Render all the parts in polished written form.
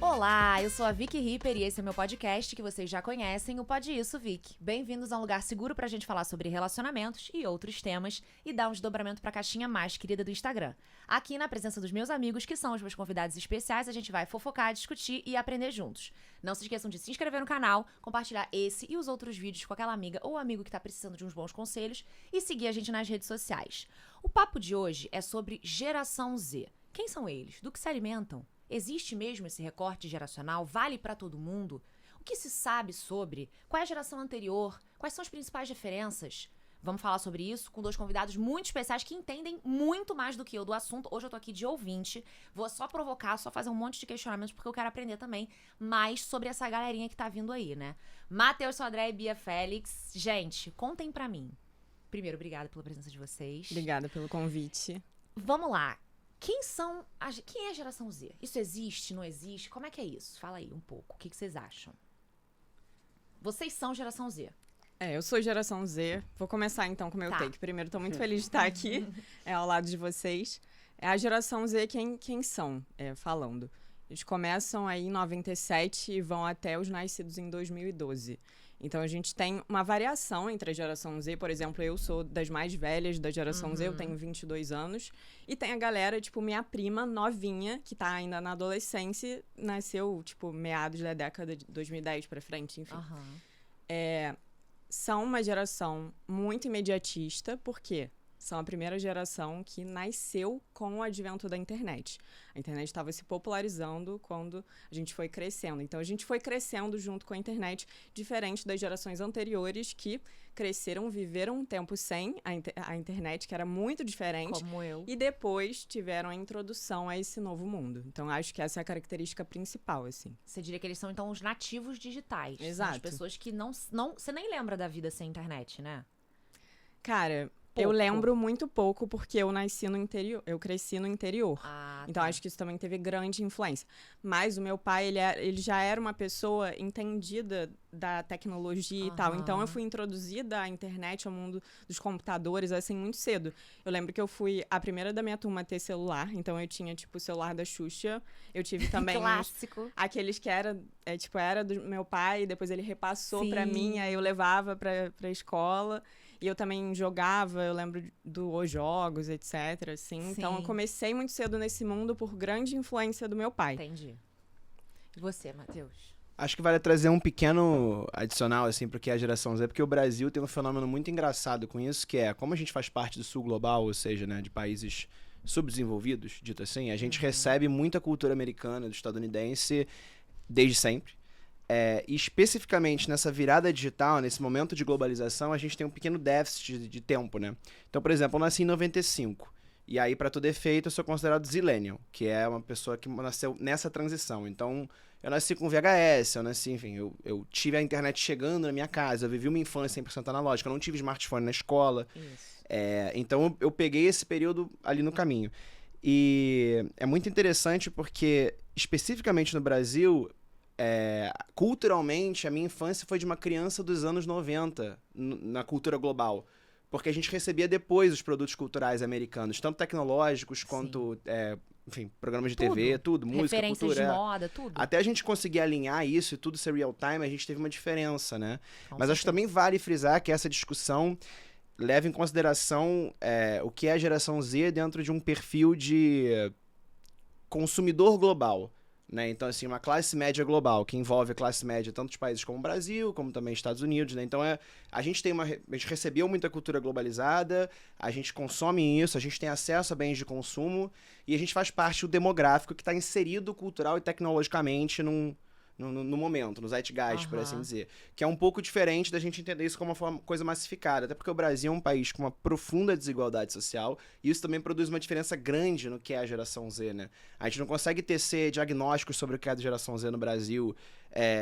Olá, eu sou a Vicky Ripper e esse é meu podcast que vocês já conhecem, o Pode Isso, Vicky. Bem-vindos a um lugar seguro pra gente falar sobre relacionamentos e outros temas e dar um desdobramento pra caixinha mais querida do Instagram. Aqui, na presença dos meus amigos, que são os meus convidados especiais, a gente vai fofocar, discutir e aprender juntos. Não se esqueçam de se inscrever no canal, compartilhar esse e os outros vídeos com aquela amiga ou amigo que tá precisando de uns bons conselhos e seguir a gente nas redes sociais. O papo de hoje é sobre geração Z. Quem são eles? Do que se alimentam? Existe mesmo esse recorte geracional? Vale para todo mundo? O que se sabe sobre? Qual é a geração anterior? Quais são as principais diferenças? Vamos falar sobre isso com dois convidados muito especiais que entendem muito mais do que eu do assunto. Hoje eu tô aqui de ouvinte, vou só provocar, só fazer um monte de questionamentos porque eu quero aprender também mais sobre essa galerinha que tá vindo aí, né? Matheus Sodré e Bia Félix. Gente, contem pra mim. Primeiro, obrigada pela presença de vocês. Obrigada pelo convite. Vamos lá. Quem é a geração Z? Isso existe, não existe? Como é que é isso? Fala aí um pouco. O que vocês acham? Vocês são geração Z. Eu sou geração Z. Vou começar então com o meu take. Primeiro, tô muito feliz de estar aqui ao lado de vocês. A geração Z, quem são? Falando. Eles começam aí em 97 e vão até os nascidos em 2012. Então, a gente tem uma variação entre a geração Z. Por exemplo, eu sou das mais velhas da geração Z, eu tenho 22 anos. E tem a galera, tipo, minha prima novinha, que tá ainda na adolescência, nasceu, tipo, meados da década de 2010 pra frente, enfim. São uma geração muito imediatista, por quê? São a primeira geração que nasceu com o advento da internet. A internet estava se popularizando quando a gente foi crescendo. Então, a gente foi crescendo junto com a internet, diferente das gerações anteriores que cresceram, viveram um tempo sem a internet, que era muito diferente. Como eu. E depois tiveram a introdução a esse novo mundo. Então, acho que essa é a característica principal, assim. Você diria que eles são, então, os nativos digitais. Exato. São as pessoas que não... Você nem lembra da vida sem internet, né? Cara... Pouco. Eu lembro muito pouco porque eu nasci no interior, eu cresci no interior. Então, acho que isso também teve grande influência. Mas o meu pai, ele já era uma pessoa entendida da tecnologia e tal. Então, eu fui introduzida à internet, ao mundo dos computadores, assim, muito cedo. Eu lembro que eu fui a primeira da minha turma a ter celular. Então, eu tinha, tipo, o celular da Xuxa. Eu tive também Clássico. Aqueles que era do meu pai, depois ele repassou pra mim, aí eu levava pra escola. E eu também jogava, eu lembro os jogos, etc, assim. Então, eu comecei muito cedo nesse mundo por grande influência do meu pai. Entendi. E você, Matheus? Acho que vale trazer um pequeno adicional, assim, porque é a geração Z, porque o Brasil tem um fenômeno muito engraçado com isso, que é, como a gente faz parte do sul global, ou seja, né, de países subdesenvolvidos, dito assim, a gente recebe muita cultura americana, do estadunidense, desde sempre. E especificamente nessa virada digital, nesse momento de globalização, a gente tem um pequeno déficit de tempo, né? Então, por exemplo, eu nasci em 95. E aí, para todo efeito, eu sou considerado zillennial, que é uma pessoa que nasceu nessa transição. Então, eu nasci com VHS, enfim, eu tive a internet chegando na minha casa, eu vivi uma infância 100% analógica, eu não tive smartphone na escola. Então, eu peguei esse período ali no caminho. E é muito interessante porque, especificamente no Brasil... culturalmente, a minha infância foi de uma criança dos anos 90 na cultura global. Porque a gente recebia depois os produtos culturais americanos, tanto tecnológicos quanto, enfim, programas de TV, tudo, música, referências cultura. De moda, tudo. Até a gente conseguir alinhar isso e tudo ser real time, a gente teve uma diferença, né? Com Mas acho que também vale frisar que essa discussão leva em consideração o que é a geração Z dentro de um perfil de consumidor global. Né? Então, assim, uma classe média global, que envolve a classe média tanto de países como o Brasil, como também Estados Unidos, né? Então, a gente recebeu muita cultura globalizada, a gente consome isso, a gente tem acesso a bens de consumo e a gente faz parte do demográfico que está inserido cultural e tecnologicamente no momento, no zeitgeist, por assim dizer. Que é um pouco diferente da gente entender isso como uma coisa massificada. Até porque o Brasil é um país com uma profunda desigualdade social e isso também produz uma diferença grande no que é a geração Z, né? A gente não consegue tecer diagnósticos sobre o que é a geração Z no Brasil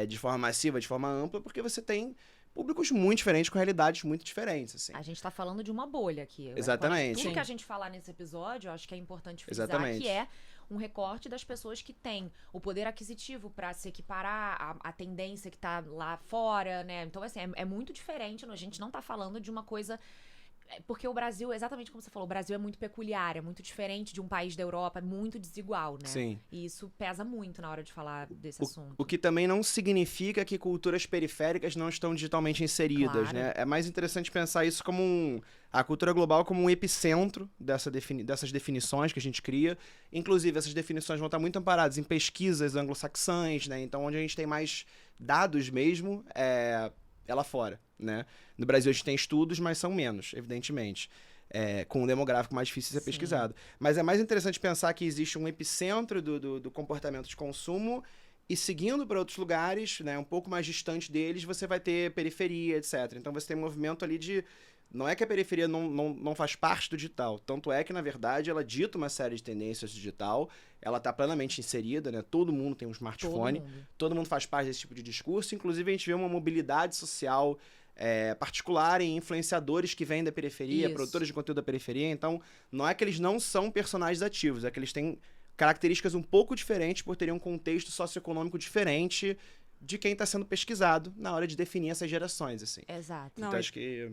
de forma massiva, de forma ampla, porque você tem públicos muito diferentes, com realidades muito diferentes, assim. A gente tá falando de uma bolha aqui. Exatamente. Tudo que a gente falar nesse episódio, eu acho que é importante frisar Exatamente. que é um recorte das pessoas que têm o poder aquisitivo para se equiparar à tendência que tá lá fora, né? Então, assim, é muito diferente. A gente não tá falando de uma coisa Porque o Brasil, exatamente como você falou, o Brasil é muito peculiar, é muito diferente de um país da Europa, é muito desigual, né? Sim. E isso pesa muito na hora de falar desse assunto. O que também não significa que culturas periféricas não estão digitalmente inseridas, Claro. né? É mais interessante pensar isso como a cultura global como um epicentro dessas definições que a gente cria. Inclusive, essas definições vão estar muito amparadas em pesquisas anglo-saxãs, né? Então, onde a gente tem mais dados mesmo é lá fora, né? No Brasil a gente tem estudos, mas são menos, evidentemente. Com um demográfico mais difícil de ser pesquisado. Mas é mais interessante pensar que existe um epicentro do comportamento de consumo e seguindo para outros lugares, né, um pouco mais distante deles, você vai ter periferia, etc. Então você tem um movimento ali de... Não é que a periferia não faz parte do digital. Tanto é que, na verdade, ela dita uma série de tendências digital. Ela está plenamente inserida, né? Todo mundo tem um smartphone. Todo mundo faz parte desse tipo de discurso. Inclusive, a gente vê uma mobilidade social particular em influenciadores que vêm da periferia, produtores de conteúdo da periferia. Então, não é que eles não são personagens ativos. É que eles têm características um pouco diferentes por terem um contexto socioeconômico diferente de quem está sendo pesquisado na hora de definir essas gerações, assim. Exato. Então, acho que...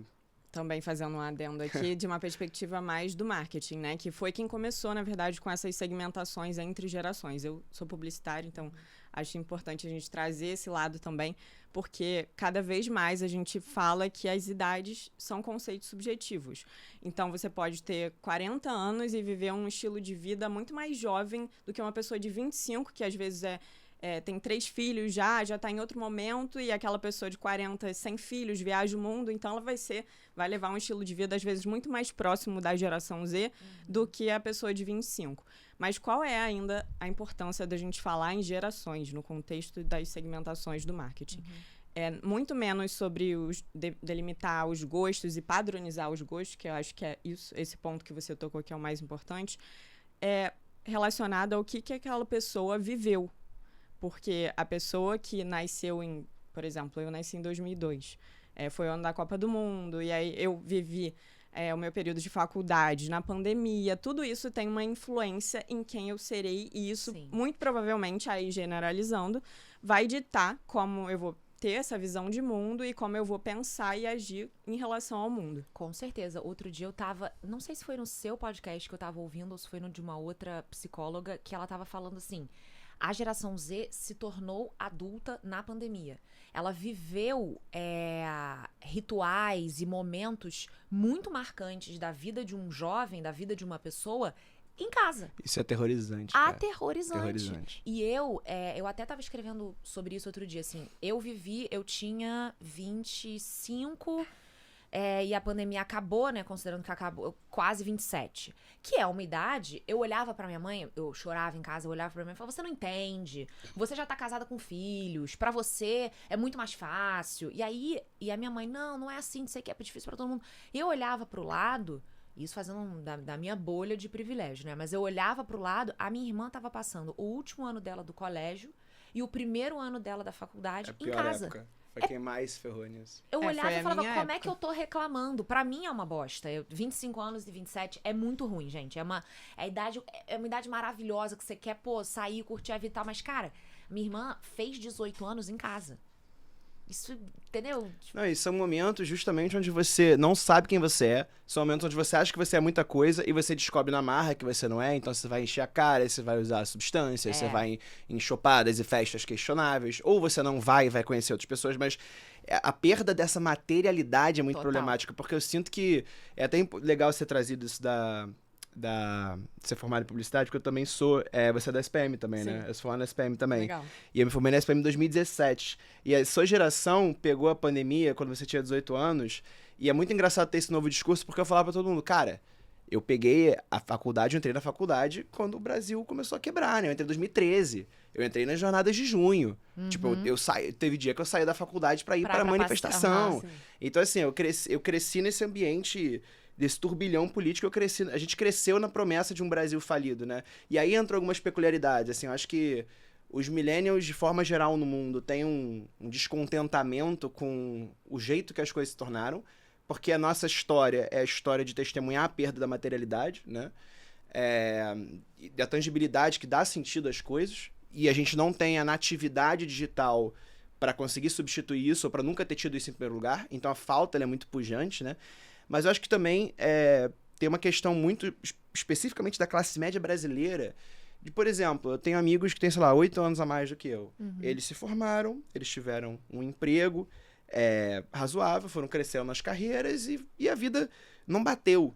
Também fazendo um adendo aqui de uma perspectiva mais do marketing, né? Que foi quem começou, na verdade, com essas segmentações entre gerações. Eu sou publicitária, então acho importante a gente trazer esse lado também, porque cada vez mais a gente fala que as idades são conceitos subjetivos. Então, você pode ter 40 anos e viver um estilo de vida muito mais jovem do que uma pessoa de 25, que às vezes tem 3 filhos já está em outro momento, e aquela pessoa de 40 sem filhos viaja o mundo, então ela vai levar um estilo de vida às vezes muito mais próximo da geração Z do que a pessoa de 25. Mas qual é ainda a importância da gente falar em gerações no contexto das segmentações do marketing? É muito menos sobre delimitar os gostos e padronizar os gostos, que eu acho que é esse ponto que você tocou que é o mais importante, é relacionado ao que aquela pessoa viveu. Porque a pessoa que nasceu por exemplo, eu nasci em 2002, foi o ano da Copa do Mundo, e aí eu vivi o meu período de faculdade na pandemia, tudo isso tem uma influência em quem eu serei, e isso, muito provavelmente, aí generalizando, vai ditar como eu vou ter essa visão de mundo e como eu vou pensar e agir em relação ao mundo. Com certeza. Outro dia eu tava... Não sei se foi no seu podcast que eu tava ouvindo ou se foi no de uma outra psicóloga, que ela tava falando assim... A geração Z se tornou adulta na pandemia. Ela viveu rituais e momentos muito marcantes da vida de um jovem, da vida de uma pessoa, em casa. Isso é aterrorizante, cara. Aterrorizante. E eu até tava escrevendo sobre isso outro dia, assim. Eu tinha 25... e a pandemia acabou, né? Considerando que acabou, quase 27. Que é uma idade, eu olhava pra minha mãe, eu chorava em casa, eu olhava pra minha mãe e falava, você não entende, você já tá casada com filhos, pra você é muito mais fácil. E a minha mãe, não é assim, sei que é difícil pra todo mundo. E eu olhava pro lado, isso fazendo da minha bolha de privilégio, né? Mas eu olhava pro lado, a minha irmã tava passando o último ano dela do colégio e o primeiro ano dela da faculdade em casa. Época. Foi quem mais ferrou nisso. Eu olhava e falava, como é que eu tô reclamando? Pra mim é uma bosta. 25 anos e 27 é muito ruim, gente. É uma idade maravilhosa que você quer, sair, curtir a vida e tal. Mas, cara, minha irmã fez 18 anos em casa. Isso, entendeu? Não, e são momentos justamente onde você não sabe quem você é. São momentos onde você acha que você é muita coisa e você descobre na marra que você não é. Então você vai encher a cara, você vai usar substâncias, você vai em chopadas e festas questionáveis. Ou você não vai conhecer outras pessoas, mas a perda dessa materialidade é muito problemática. Porque eu sinto que é até legal ser trazido isso de ser formado em publicidade, porque eu também sou... você é da SPM também, né? Eu sou formado na SPM também. Legal. E eu me formei na SPM em 2017. E a sua geração pegou a pandemia quando você tinha 18 anos. E é muito engraçado ter esse novo discurso, porque eu falava pra todo mundo, cara, eu peguei a faculdade, eu entrei na faculdade quando o Brasil começou a quebrar, né? Eu entrei em 2013. Eu entrei nas jornadas de junho. Tipo, teve dia que eu saí da faculdade pra ir pra manifestação. Então, assim, eu cresci nesse ambiente... desse turbilhão político, a gente cresceu na promessa de um Brasil falido, né? E aí entram algumas peculiaridades, assim, eu acho que os millennials, de forma geral, no mundo, têm um descontentamento com o jeito que as coisas se tornaram, porque a nossa história é a história de testemunhar a perda da materialidade, né? Da tangibilidade que dá sentido às coisas, e a gente não tem a natividade digital para conseguir substituir isso, ou para nunca ter tido isso em primeiro lugar, então a falta ela é muito pujante, né? Mas eu acho que também tem uma questão muito especificamente da classe média brasileira. De, por exemplo, eu tenho amigos que têm, sei lá, 8 anos a mais do que eu. Eles se formaram, eles tiveram um emprego razoável, foram crescendo nas carreiras e a vida não bateu.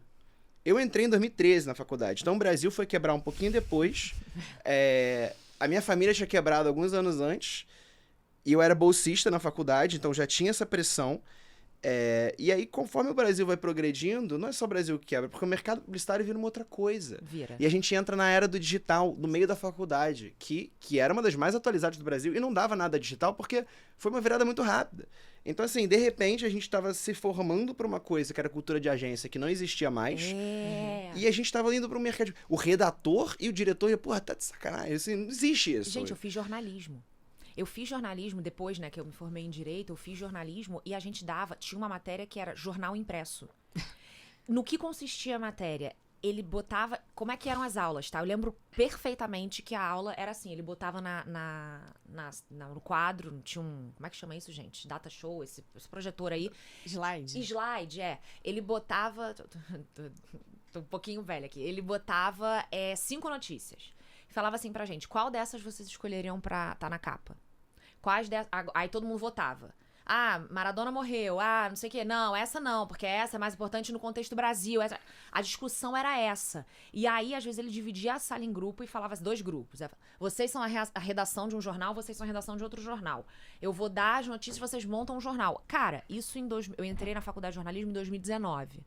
Eu entrei em 2013 na faculdade, então o Brasil foi quebrar um pouquinho depois. A minha família tinha quebrado alguns anos antes e eu era bolsista na faculdade, então já tinha essa pressão. E aí, conforme o Brasil vai progredindo, não é só o Brasil que quebra, porque o mercado publicitário vira uma outra coisa. E a gente entra na era do digital, no meio da faculdade, que era uma das mais atualizadas do Brasil, e não dava nada digital, porque foi uma virada muito rápida. Então, assim, de repente, a gente estava se formando para uma coisa que era cultura de agência, que não existia mais, e a gente estava indo para o mercado. O redator e o diretor iam, porra, tá de sacanagem, assim, não existe isso. Gente, eu fiz jornalismo. Eu fiz jornalismo depois, né, que eu me formei em Direito, eu fiz jornalismo e a gente tinha uma matéria que era jornal impresso. No que consistia a matéria? Ele botava, como é que eram as aulas, tá? Eu lembro perfeitamente que a aula era assim, ele botava no quadro, tinha como é que chama isso, gente? Data show, esse projetor aí. Slide, Ele botava, tô um pouquinho velha aqui, ele botava 5 notícias. Falava assim pra gente, qual dessas vocês escolheriam pra estar na capa? Aí todo mundo votava. Maradona morreu, não sei o quê. Não, essa não, porque essa é mais importante no contexto Brasil. A discussão era essa. E aí, às vezes, ele dividia a sala em grupo e falava 2 grupos. Vocês são a redação de um jornal, vocês são a redação de outro jornal. Eu vou dar as notícias, vocês montam um jornal. Cara, isso eu entrei na faculdade de jornalismo em 2019.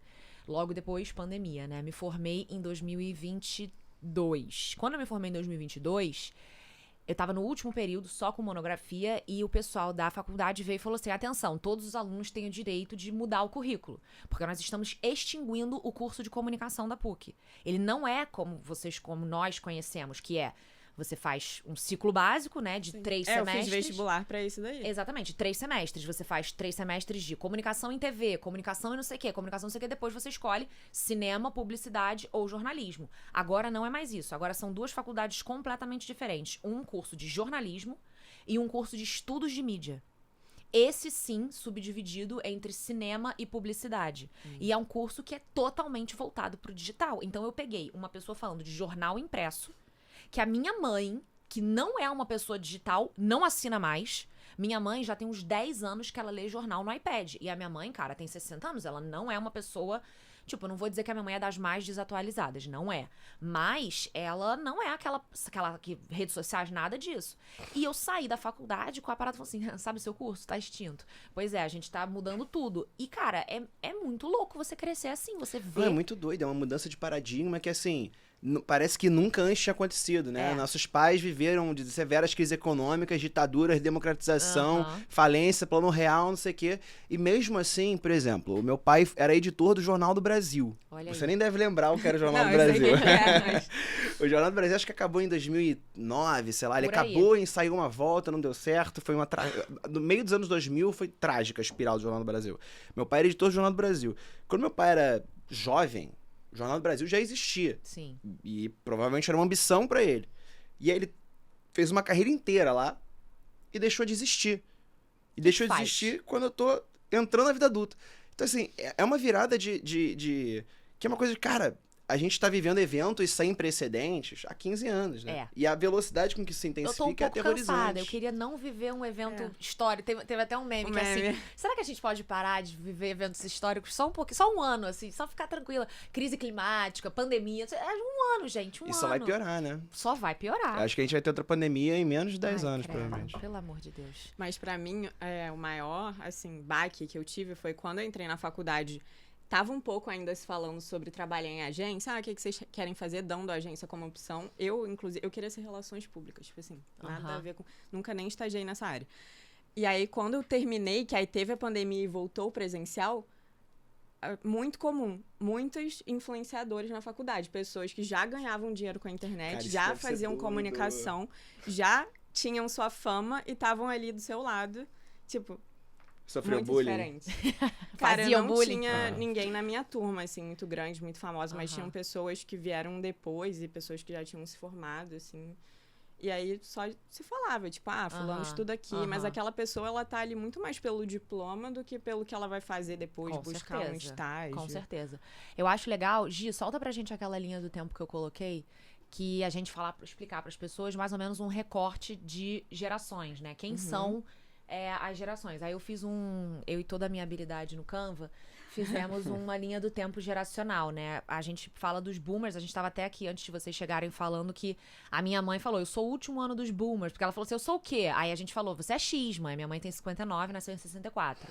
Logo depois, pandemia, né? Me formei em 2022. Quando eu me formei em 2022, eu tava no último período só com monografia e o pessoal da faculdade veio e falou assim, atenção, todos os alunos têm o direito de mudar o currículo, porque nós estamos extinguindo o curso de comunicação da PUC. Ele não é como nós conhecemos, que você faz um ciclo básico, né, de 3 semestres. Eu fiz vestibular pra isso daí. Exatamente, 3 semestres. Você faz 3 semestres de comunicação em TV, comunicação e não sei o quê, comunicação não sei o quê, depois você escolhe cinema, publicidade ou jornalismo. Agora não é mais isso. Agora são 2 faculdades completamente diferentes. Um curso de jornalismo e um curso de estudos de mídia. Esse, sim, subdividido entre cinema e publicidade. E é um curso que é totalmente voltado pro digital. Então eu peguei uma pessoa falando de jornal impresso, que a minha mãe, que não é uma pessoa digital, não assina mais. Minha mãe já tem uns 10 anos que ela lê jornal no iPad. E a minha mãe, cara, tem 60 anos, ela não é uma pessoa... Tipo, eu não vou dizer que a minha mãe é das mais desatualizadas, não é. Mas ela não é aquela que redes sociais, nada disso. E eu saí da faculdade com a parada e falei assim, sabe o seu curso? Tá extinto. Pois é, a gente tá mudando tudo. E, cara, é muito louco você crescer assim, você vê... É muito doido, é uma mudança de paradigma que, assim... Parece que nunca antes tinha acontecido, né? Nossos pais viveram de severas crises econômicas, ditaduras, democratização, falência, plano real, não sei o quê. E mesmo assim, por exemplo, o meu pai era editor do Jornal do Brasil. Você nem deve lembrar o que era o Jornal do Brasil. O Jornal do Brasil acho que acabou em 2009, sei lá. Ele acabou e saiu uma volta, não deu certo. Foi no meio dos anos 2000 foi trágica a espiral do Jornal do Brasil. Meu pai era editor do Jornal do Brasil. Quando meu pai era jovem, o Jornal do Brasil já existia. Sim. E provavelmente era uma ambição pra ele. E aí ele fez uma carreira inteira lá e deixou de existir. E deixou de existir quando eu tô entrando na vida adulta. Então, assim, é uma virada que é uma coisa de, cara, a gente tá vivendo eventos sem precedentes há 15 anos, né? E a velocidade com que se intensifica é aterrorizante. Cansada. Eu queria não viver um evento histórico. Teve até um meme que é assim, será que a gente pode parar de viver eventos históricos só um pouquinho, só um ano, assim, só ficar tranquila? Crise climática, pandemia, um ano, gente, um ano. E só vai piorar, né? Só vai piorar. Acho que a gente vai ter outra pandemia em menos de 10 anos, credo, provavelmente. Pelo amor de Deus. Mas pra mim, o maior, assim, baque que eu tive foi quando eu entrei na faculdade. Tava um pouco ainda se falando sobre trabalhar em agência. O que vocês querem fazer, dando a agência como opção. Inclusive, eu queria ser relações públicas, tipo assim, nada a ver com... Nunca nem estagiei nessa área. E aí, quando eu terminei, que aí teve a pandemia e voltou presencial, muito comum. Muitos influenciadores na faculdade. Pessoas que já ganhavam dinheiro com a internet, cara, já faziam comunicação, já tinham sua fama e estavam ali do seu lado, tipo... Sofreu muito bullying. Diferente. Cara, eu não bullying? tinha ninguém na minha turma, assim, muito grande, muito famosa, mas tinham pessoas que vieram depois e pessoas que já tinham se formado, assim. E aí só se falava, tipo, fulano estuda aqui. Mas aquela pessoa, ela tá ali muito mais pelo diploma do que pelo que ela vai fazer depois, buscar um estágio. Com certeza. Eu acho legal, Gi, solta pra gente aquela linha do tempo que eu coloquei, que a gente explicar pras pessoas mais ou menos um recorte de gerações, né? Quem são as gerações. Aí eu e toda a minha habilidade no Canva, fizemos uma linha do tempo geracional, né? A gente fala dos boomers, a gente tava até aqui antes de vocês chegarem falando que a minha mãe falou, eu sou o último ano dos boomers, porque ela falou assim, eu sou o quê? Aí a gente falou, você é X, mãe. Minha mãe tem 59, nasceu em 64.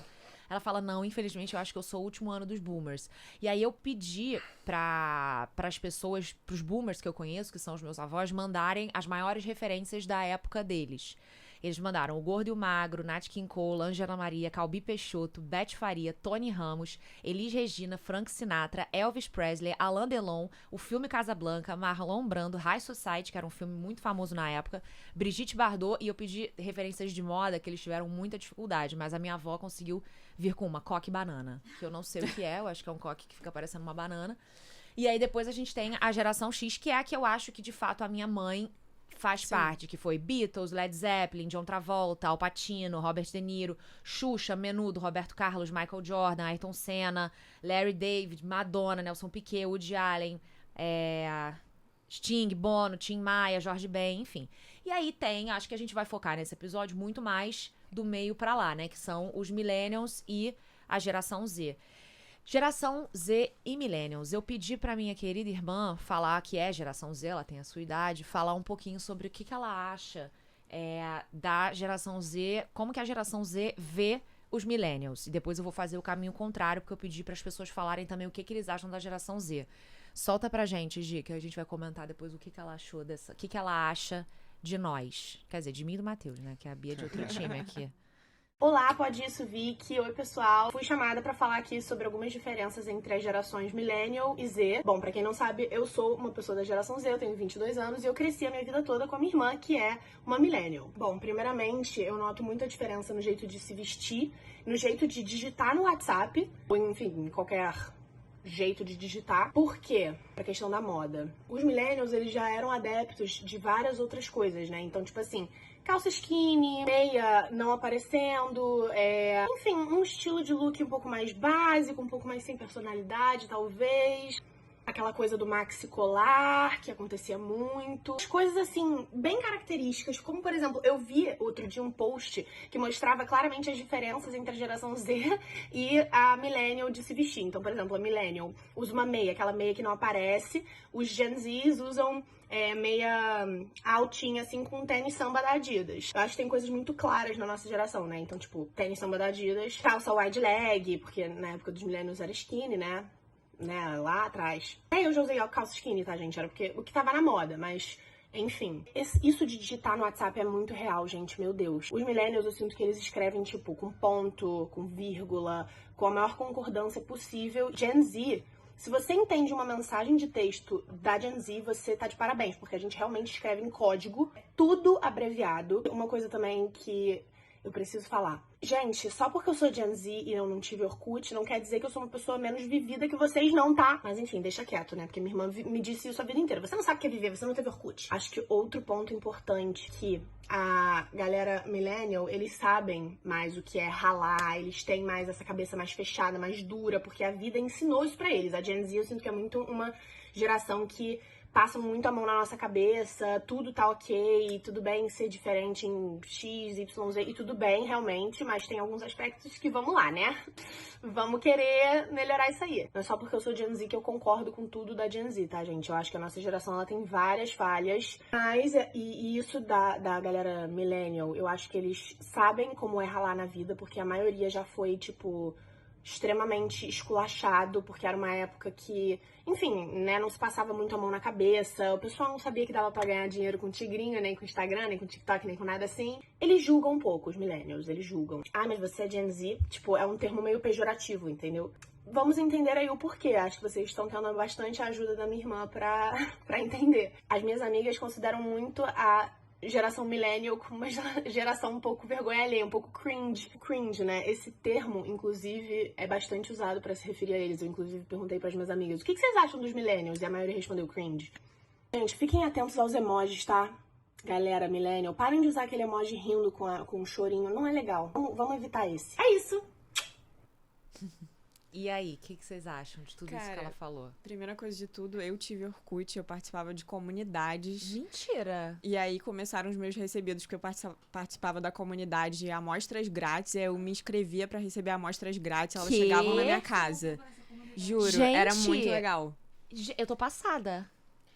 Ela fala, não, infelizmente eu acho que eu sou o último ano dos boomers. E aí eu pedi pras pessoas, pros boomers que eu conheço, que são os meus avós, mandarem as maiores referências da época deles. Eles mandaram o Gordo e o Magro, Nat King Cole, Ângela Maria, Calbi Peixoto, Beth Faria, Tony Ramos, Elis Regina, Frank Sinatra, Elvis Presley, Alain Delon, o filme Casablanca, Marlon Brando, High Society, que era um filme muito famoso na época, Brigitte Bardot, e eu pedi referências de moda que eles tiveram muita dificuldade, mas a minha avó conseguiu vir com uma coque banana, que eu não sei o que é, eu acho que é um coque que fica parecendo uma banana. E aí depois a gente tem a geração X, que é a que eu acho que de fato a minha mãe faz parte, que foi Beatles, Led Zeppelin, John Travolta, Al Pacino, Robert De Niro, Xuxa, Menudo, Roberto Carlos, Michael Jordan, Ayrton Senna, Larry David, Madonna, Nelson Piquet, Woody Allen, Sting, Bono, Tim Maia, Jorge Ben, enfim. E aí tem, acho que a gente vai focar nesse episódio muito mais do meio pra lá, né, que são os millennials e a geração Z. Geração Z e Millennials. Eu pedi pra minha querida irmã falar que é geração Z, ela tem a sua idade, falar um pouquinho sobre o que ela acha da geração Z, como que a geração Z vê os Millennials. E depois eu vou fazer o caminho contrário, porque eu pedi pras pessoas falarem também o que eles acham da geração Z. Solta pra gente, Gi, que a gente vai comentar depois o que ela achou dessa... O que ela acha de nós. Quer dizer, de mim e do Matheus, né? Que é a Bia de outro time aqui. Olá, pode isso, Vicky. Oi, pessoal. Fui chamada pra falar aqui sobre algumas diferenças entre as gerações Millennial e Z. Bom, pra quem não sabe, eu sou uma pessoa da geração Z, eu tenho 22 anos e eu cresci a minha vida toda com a minha irmã, que é uma Millennial. Bom, primeiramente, eu noto muita diferença no jeito de se vestir, no jeito de digitar no WhatsApp, ou enfim, em qualquer jeito de digitar. Por quê? Pra questão da moda. Os Millennials, eles já eram adeptos de várias outras coisas, né? Então, tipo assim, calça skinny, meia não aparecendo, enfim, um estilo de look um pouco mais básico, um pouco mais sem personalidade, talvez. Aquela coisa do maxi colar, que acontecia muito. Coisas, assim, bem características, como, por exemplo, eu vi outro dia um post que mostrava claramente as diferenças entre a geração Z e a Millennial de se vestir. Então, por exemplo, a Millennial usa uma meia, aquela meia que não aparece. Os Gen Zs usam meia altinha, assim, com tênis samba da Adidas. Eu acho que tem coisas muito claras na nossa geração, né? Então, tipo, tênis samba da Adidas, calça wide leg, porque na época dos Millennials era skinny, né? Lá atrás. Eu já usei calça skinny, tá, gente? Era porque o que tava na moda, mas... Enfim, isso de digitar no WhatsApp é muito real, gente, meu Deus. Os millennials, eu sinto que eles escrevem, tipo, com ponto, com vírgula, com a maior concordância possível. Gen Z, se você entende uma mensagem de texto da Gen Z, você tá de parabéns, porque a gente realmente escreve em código, tudo abreviado. Uma coisa também que eu preciso falar. Gente, só porque eu sou Gen Z e eu não tive Orkut, não quer dizer que eu sou uma pessoa menos vivida que vocês não, tá? Mas enfim, deixa quieto, né? Porque minha irmã me disse isso a vida inteira. Você não sabe o que é viver, você não teve Orkut. Acho que outro ponto importante que a galera millennial, eles sabem mais o que é ralar, eles têm mais essa cabeça mais fechada, mais dura, porque a vida ensinou isso pra eles. A Gen Z, eu sinto que é muito uma geração que passam muito a mão na nossa cabeça, tudo tá ok, tudo bem ser diferente em X, Y, Z, e tudo bem, realmente, mas tem alguns aspectos que, vamos lá, né? Vamos querer melhorar isso aí. Não é só porque eu sou Gen Z que eu concordo com tudo da Gen Z, tá, gente? Eu acho que a nossa geração, ela tem várias falhas, mas, e isso da galera millennial, eu acho que eles sabem como é ralar na vida, porque a maioria já foi, tipo, extremamente esculachado, porque era uma época que, enfim, né, não se passava muito a mão na cabeça, o pessoal não sabia que dava pra ganhar dinheiro com tigrinho, nem com Instagram, nem com TikTok, nem com nada assim. Eles julgam um pouco, os millennials, eles julgam. Ah, mas você é Gen Z? Tipo, é um termo meio pejorativo, entendeu? Vamos entender aí o porquê. Acho que vocês estão tendo bastante ajuda da minha irmã pra entender. As minhas amigas consideram muito a geração millennial como uma geração um pouco vergonha alheia, um pouco cringe. Cringe, né? Esse termo, inclusive, é bastante usado pra se referir a eles. Eu, inclusive, perguntei pras minhas amigas, o que vocês acham dos millennials? E a maioria respondeu cringe. Gente, fiquem atentos aos emojis, tá? Galera, millennial, parem de usar aquele emoji rindo com um chorinho. Não é legal. Vamos evitar esse. É isso. E aí, o que vocês acham de tudo isso que ela falou? Primeira coisa de tudo, eu tive Orkut, eu participava de comunidades. Mentira! E aí começaram os meus recebidos, porque eu participava da comunidade de amostras grátis, e aí eu me inscrevia pra receber amostras grátis, elas chegavam na minha casa. Juro, Gente, era muito legal. Eu tô passada.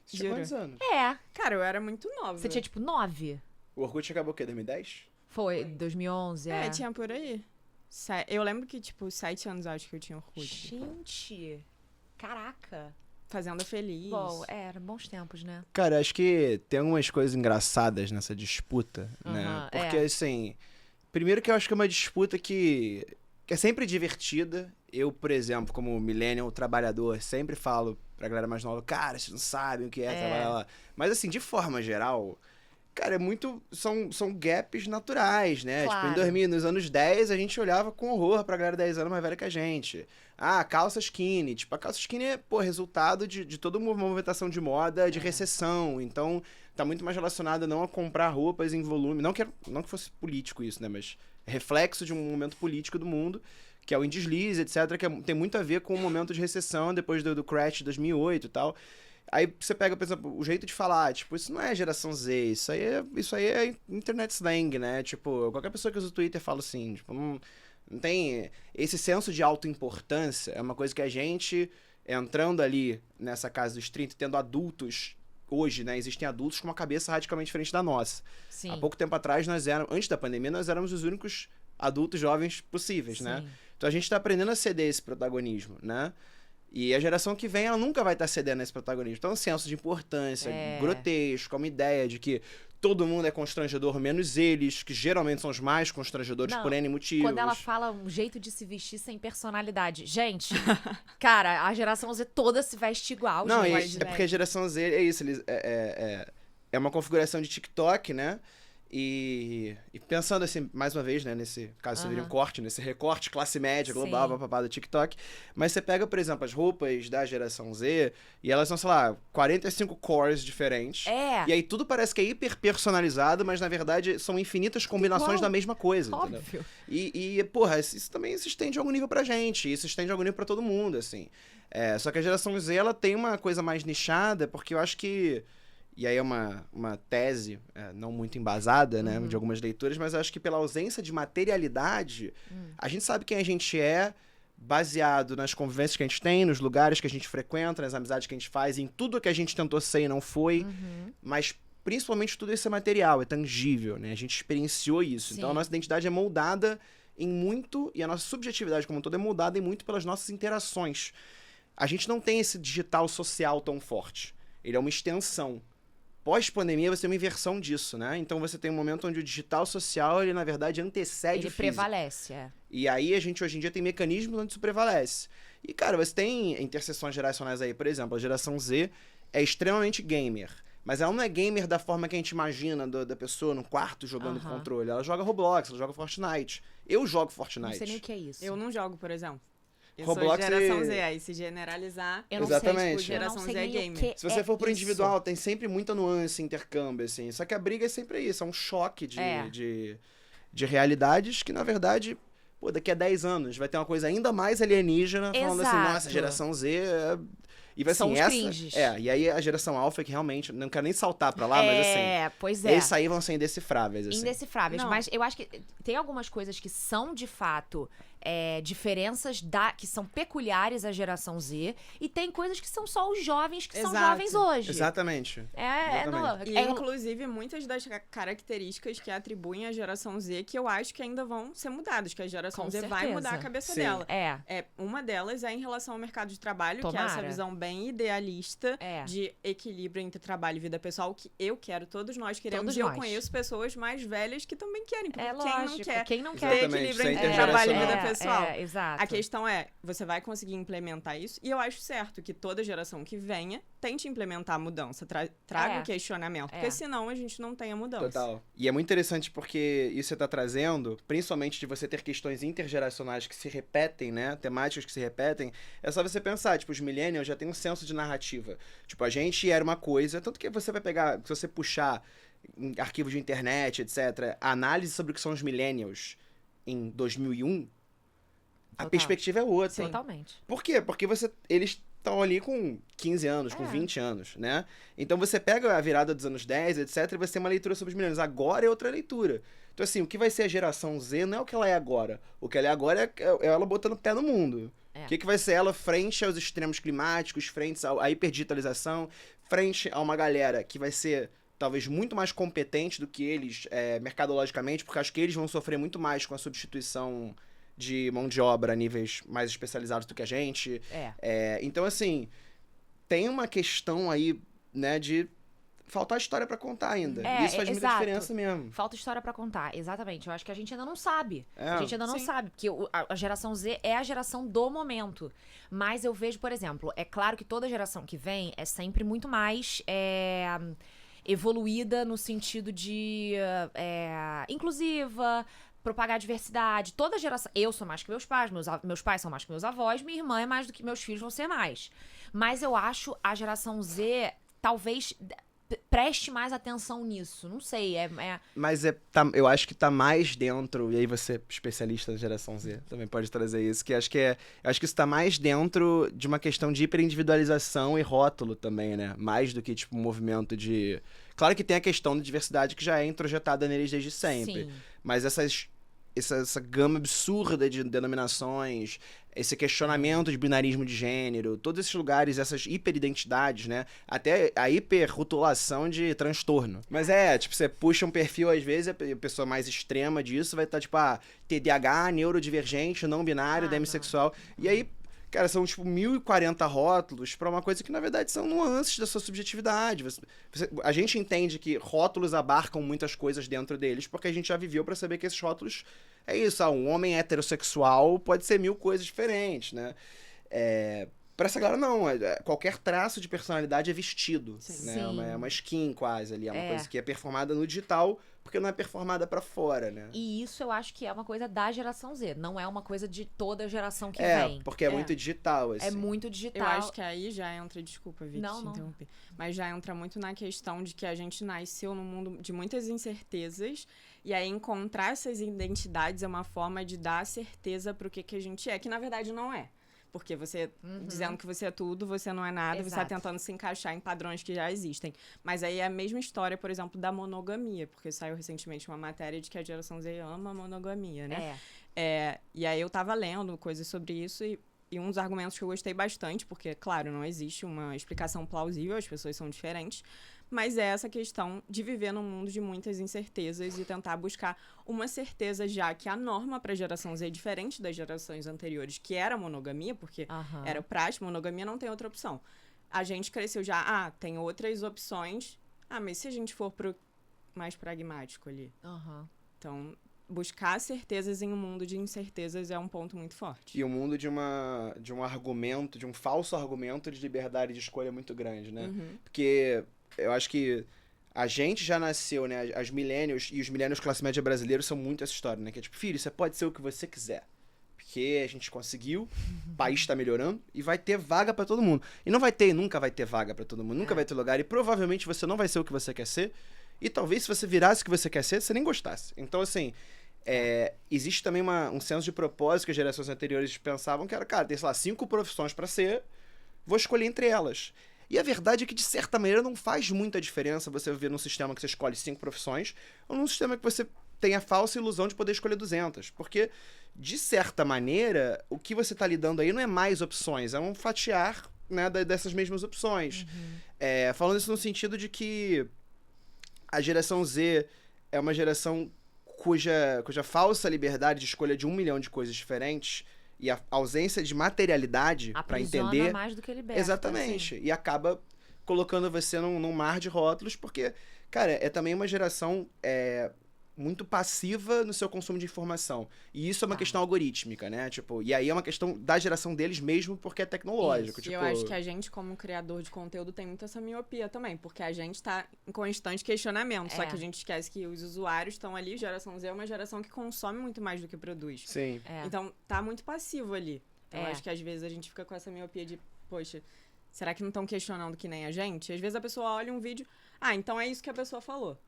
Você tinha Juro. quantos anos? É. Cara, eu era muito nova. Você tinha, tipo, 9? O Orkut acabou o quê? 2010? Foi, 2011, é. Tinha por aí. Eu lembro que, tipo, 7 anos eu acho que eu tinha Orkut. Gente, caraca. Fazenda Feliz. Bom, eram bons tempos, né? Cara, acho que tem algumas coisas engraçadas nessa disputa, né? Aham, Porque, assim, primeiro que eu acho que é uma disputa que é sempre divertida. Eu, por exemplo, como millennial trabalhador, sempre falo pra galera mais nova, cara, vocês não sabem o que é trabalhar lá. Mas, assim, de forma geral, cara, é muito... São gaps naturais, né? Claro. Tipo, em 2000, nos anos 10, a gente olhava com horror pra galera 10 anos mais velha que a gente. Ah, calça skinny. Tipo, a calça skinny é, pô, resultado de toda uma movimentação de moda, de recessão. Então, tá muito mais relacionado não a comprar roupas em volume. Não que fosse político isso, né? Mas é reflexo de um momento político do mundo, que é o indeslize, etc., que tem muito a ver com o momento de recessão depois do crash de 2008 e tal. Aí você pega, por exemplo, o jeito de falar, tipo, isso não é geração Z, isso aí é internet slang, né? Tipo, qualquer pessoa que usa o Twitter fala assim, tipo, não tem... Esse senso de autoimportância é uma coisa que a gente, entrando ali nessa casa dos 30, tendo adultos, hoje, né, existem adultos com uma cabeça radicalmente diferente da nossa. Sim. Há pouco tempo atrás, antes da pandemia, nós éramos os únicos adultos jovens possíveis, né? Sim. Então a gente tá aprendendo a ceder esse protagonismo, né? E a geração que vem, ela nunca vai estar cedendo esse protagonismo. Então, um senso de importância, grotesco, uma ideia de que todo mundo é constrangedor, menos eles, que geralmente são os mais constrangedores por N motivos. Quando ela fala um jeito de se vestir sem personalidade. Gente, cara, a geração Z toda se veste igual. Não, gente. é porque a geração Z é isso, é uma configuração de TikTok, né? E pensando assim, mais uma vez, né, nesse caso seria um corte, nesse recorte classe média global, papapá do TikTok, mas você pega, por exemplo, as roupas da geração Z e elas são, sei lá, 45 cores diferentes. E aí tudo parece que é hiper personalizado, mas na verdade são infinitas combinações da mesma coisa, entendeu? Óbvio. E, porra, isso também se estende a algum nível pra gente, isso se estende a algum nível pra todo mundo, assim. Só que a geração Z, ela tem uma coisa mais nichada, porque eu acho que... E aí é uma tese não muito embasada, né, de algumas leituras, mas eu acho que pela ausência de materialidade, a gente sabe quem a gente é baseado nas convivências que a gente tem, nos lugares que a gente frequenta, nas amizades que a gente faz, em tudo que a gente tentou ser e não foi, mas principalmente tudo isso é material, é tangível, né, a gente experienciou isso. Sim. Então a nossa identidade é moldada em muito, e a nossa subjetividade como um todo é moldada em muito pelas nossas interações. A gente não tem esse digital social tão forte, ele é uma extensão. Pós-pandemia, você tem uma inversão disso, né? Então, você tem um momento onde o digital social, ele, na verdade, antecede o físico. Ele prevalece, E aí, a gente, hoje em dia, tem mecanismos onde isso prevalece. E, cara, você tem interseções geracionais aí. Por exemplo, a geração Z é extremamente gamer. Mas ela não é gamer da forma que a gente imagina da pessoa no quarto jogando controle. Ela joga Roblox, ela joga Fortnite. Eu jogo Fortnite. Não sei nem o que é isso. Eu não jogo, por exemplo. Eu Roblox sou geração Z, aí se generalizar... Eu não Exatamente. sei, Geração eu não sei Z é nem gamer. o que Se você for pro isso. individual, tem sempre muita nuance, intercâmbio, assim. Só que a briga é sempre isso, é um choque de realidades que, na verdade, pô, daqui a 10 anos vai ter uma coisa ainda mais alienígena, falando assim, Exato. nossa, geração Z... E vai São assim, os essa. cringes. E aí a geração alfa que realmente, não quero nem saltar pra lá, mas assim. Pois é. Esses aí vão ser indecifráveis, assim. Indecifráveis, Não. mas eu acho que tem algumas coisas que são, de fato, diferenças que são peculiares à geração Z, e tem coisas que são só os jovens que são Exato. jovens hoje. Exatamente. Exatamente. E, inclusive, muitas das características que atribuem à geração Z que eu acho que ainda vão ser mudadas, que a geração Com Z vai certeza. mudar a cabeça Sim. dela. É. Uma delas é em relação ao mercado de trabalho, que é essa Tomara. visão bem idealista É. de equilíbrio entre trabalho e vida pessoal, que eu quero, todos nós queremos, Todos e eu nós. conheço pessoas mais velhas que também querem, porque É quem não lógico. quer Quem não ter quer. Exatamente, equilíbrio isso é entre trabalho e vida intergeracional. pessoal. Exato. A questão é, você vai conseguir implementar isso? E eu acho certo que toda geração que venha tente implementar a mudança, traga o questionamento, porque senão a gente não tem a mudança. Total. E é muito interessante porque isso você tá trazendo, principalmente de você ter questões intergeracionais que se repetem, né? Temáticas que se repetem. É só você pensar, tipo, os millennials já têm um senso de narrativa. Tipo, a gente era uma coisa, tanto que você vai pegar, se você puxar em arquivos de internet, etc., a análise sobre o que são os millennials em 2001, a Total. perspectiva é outra. Totalmente. Por quê? Porque eles estão ali com 15 anos, com 20 anos, né? Então você pega a virada dos anos 10, etc, e você tem uma leitura sobre os milênios. Agora é outra leitura. Então, assim, o que vai ser a geração Z não é o que ela é agora. O que ela é agora é ela botando o pé no mundo. O que vai ser ela frente aos extremos climáticos, frente à hiperdigitalização, frente a uma galera que vai ser talvez muito mais competente do que eles mercadologicamente, porque acho que eles vão sofrer muito mais com a substituição de mão de obra a níveis mais especializados do que a gente. Então, assim, tem uma questão aí, né, de faltar história pra contar ainda. E isso faz muita diferença mesmo. Falta história pra contar, exatamente. Eu acho que a gente ainda não sabe. A gente ainda não Sim. sabe, porque a geração Z é a geração do momento. Mas eu vejo, por exemplo, é claro que toda geração que vem é sempre muito mais evoluída no sentido de inclusiva, propagar a diversidade. Toda geração. Eu sou mais que meus pais, meus pais são mais que meus avós, minha irmã é mais do que meus filhos vão ser mais. Mas eu acho a geração Z talvez preste mais atenção nisso. Não sei, Mas eu acho que tá mais dentro, e aí você, especialista da geração Z, também pode trazer isso, que eu acho que isso tá mais dentro de uma questão de hiperindividualização e rótulo também, né? Mais do que, tipo, um movimento de... Claro que tem a questão da diversidade que já é introjetada neles desde sempre. Sim. Mas essa gama absurda de denominações, esse questionamento de binarismo de gênero, todos esses lugares, essas hiperidentidades, né? Até a hiperrotulação de transtorno. Mas tipo, você puxa um perfil, às vezes, a pessoa mais extrema disso vai estar, tipo, TDAH, neurodivergente, não binário, demissexual. E aí, cara, são, tipo, 1040 rótulos pra uma coisa que, na verdade, são nuances da sua subjetividade. A gente entende que rótulos abarcam muitas coisas dentro deles, porque a gente já viveu pra saber que esses rótulos é isso. Um homem heterossexual pode ser 1000 coisas diferentes, né? Pra essa galera, não. Qualquer traço de personalidade é vestido. Sim. Né? Sim. É uma skin, quase, ali. É uma coisa que é performada no digital, porque não é performada pra fora, né? E isso eu acho que é uma coisa da geração Z. Não é uma coisa de toda a geração que vem. Porque é muito digital, assim. É muito digital. Eu acho que aí já entra, desculpa, Vicky, Não, te não. interromper, mas já entra muito na questão de que a gente nasceu num mundo de muitas incertezas, e aí encontrar essas identidades é uma forma de dar certeza pro que a gente é, que na verdade não é. Porque você, dizendo que você é tudo, você não é nada, você tá tentando se encaixar em padrões que já existem. Mas aí é a mesma história, por exemplo, da monogamia, porque saiu recentemente uma matéria de que a geração Z ama a monogamia, né? E aí eu tava lendo coisas sobre isso e um dos argumentos que eu gostei bastante, porque, claro, não existe uma explicação plausível, as pessoas são diferentes, mas é essa questão de viver num mundo de muitas incertezas e tentar buscar uma certeza, já que a norma para a geração Z é diferente das gerações anteriores, que era a monogamia, porque era prático, monogamia não tem outra opção. A gente cresceu já, tem outras opções, mas se a gente for pro mais pragmático ali? Então, buscar certezas em um mundo de incertezas é um ponto muito forte. E o mundo de um argumento, de um falso argumento de liberdade de escolha muito grande, né? Porque eu acho que a gente já nasceu, né? As millennials e os millennials classe média brasileiros são muito essa história, né? Que é tipo, filho, você pode ser o que você quiser. Porque a gente conseguiu, o país tá melhorando e vai ter vaga pra todo mundo. E não vai ter, nunca vai ter vaga pra todo mundo, nunca vai ter lugar. E provavelmente você não vai ser o que você quer ser. E talvez se você virasse o que você quer ser, você nem gostasse. Então, assim, existe também um senso de propósito que as gerações anteriores pensavam que era, cara, tem, sei lá, 5 profissões pra ser, vou escolher entre elas. E a verdade é que, de certa maneira, não faz muita diferença você viver num sistema que você escolhe 5 profissões ou num sistema que você tem a falsa ilusão de poder escolher 200. Porque, de certa maneira, o que você está lidando aí não é mais opções, é um fatiar, né, dessas mesmas opções. Falando isso no sentido de que a geração Z é uma geração cuja falsa liberdade de escolha de 1 milhão de coisas diferentes e a ausência de materialidade para entender mais do que liberta. Exatamente. Assim. E acaba colocando você num mar de rótulos, porque, cara, é também uma geração muito passiva no seu consumo de informação. E isso é uma questão algorítmica, né? Tipo, e aí é uma questão da geração deles mesmo, porque é tecnológico. Tipo... E eu acho que a gente, como criador de conteúdo, tem muito essa miopia também, porque a gente tá em constante questionamento, só que a gente esquece que os usuários estão ali, geração Z é uma geração que consome muito mais do que produz. Sim. Então, tá muito passivo ali. Então, eu acho que às vezes a gente fica com essa miopia de, poxa, será que não estão questionando que nem a gente? Às vezes a pessoa olha um vídeo, então é isso que a pessoa falou.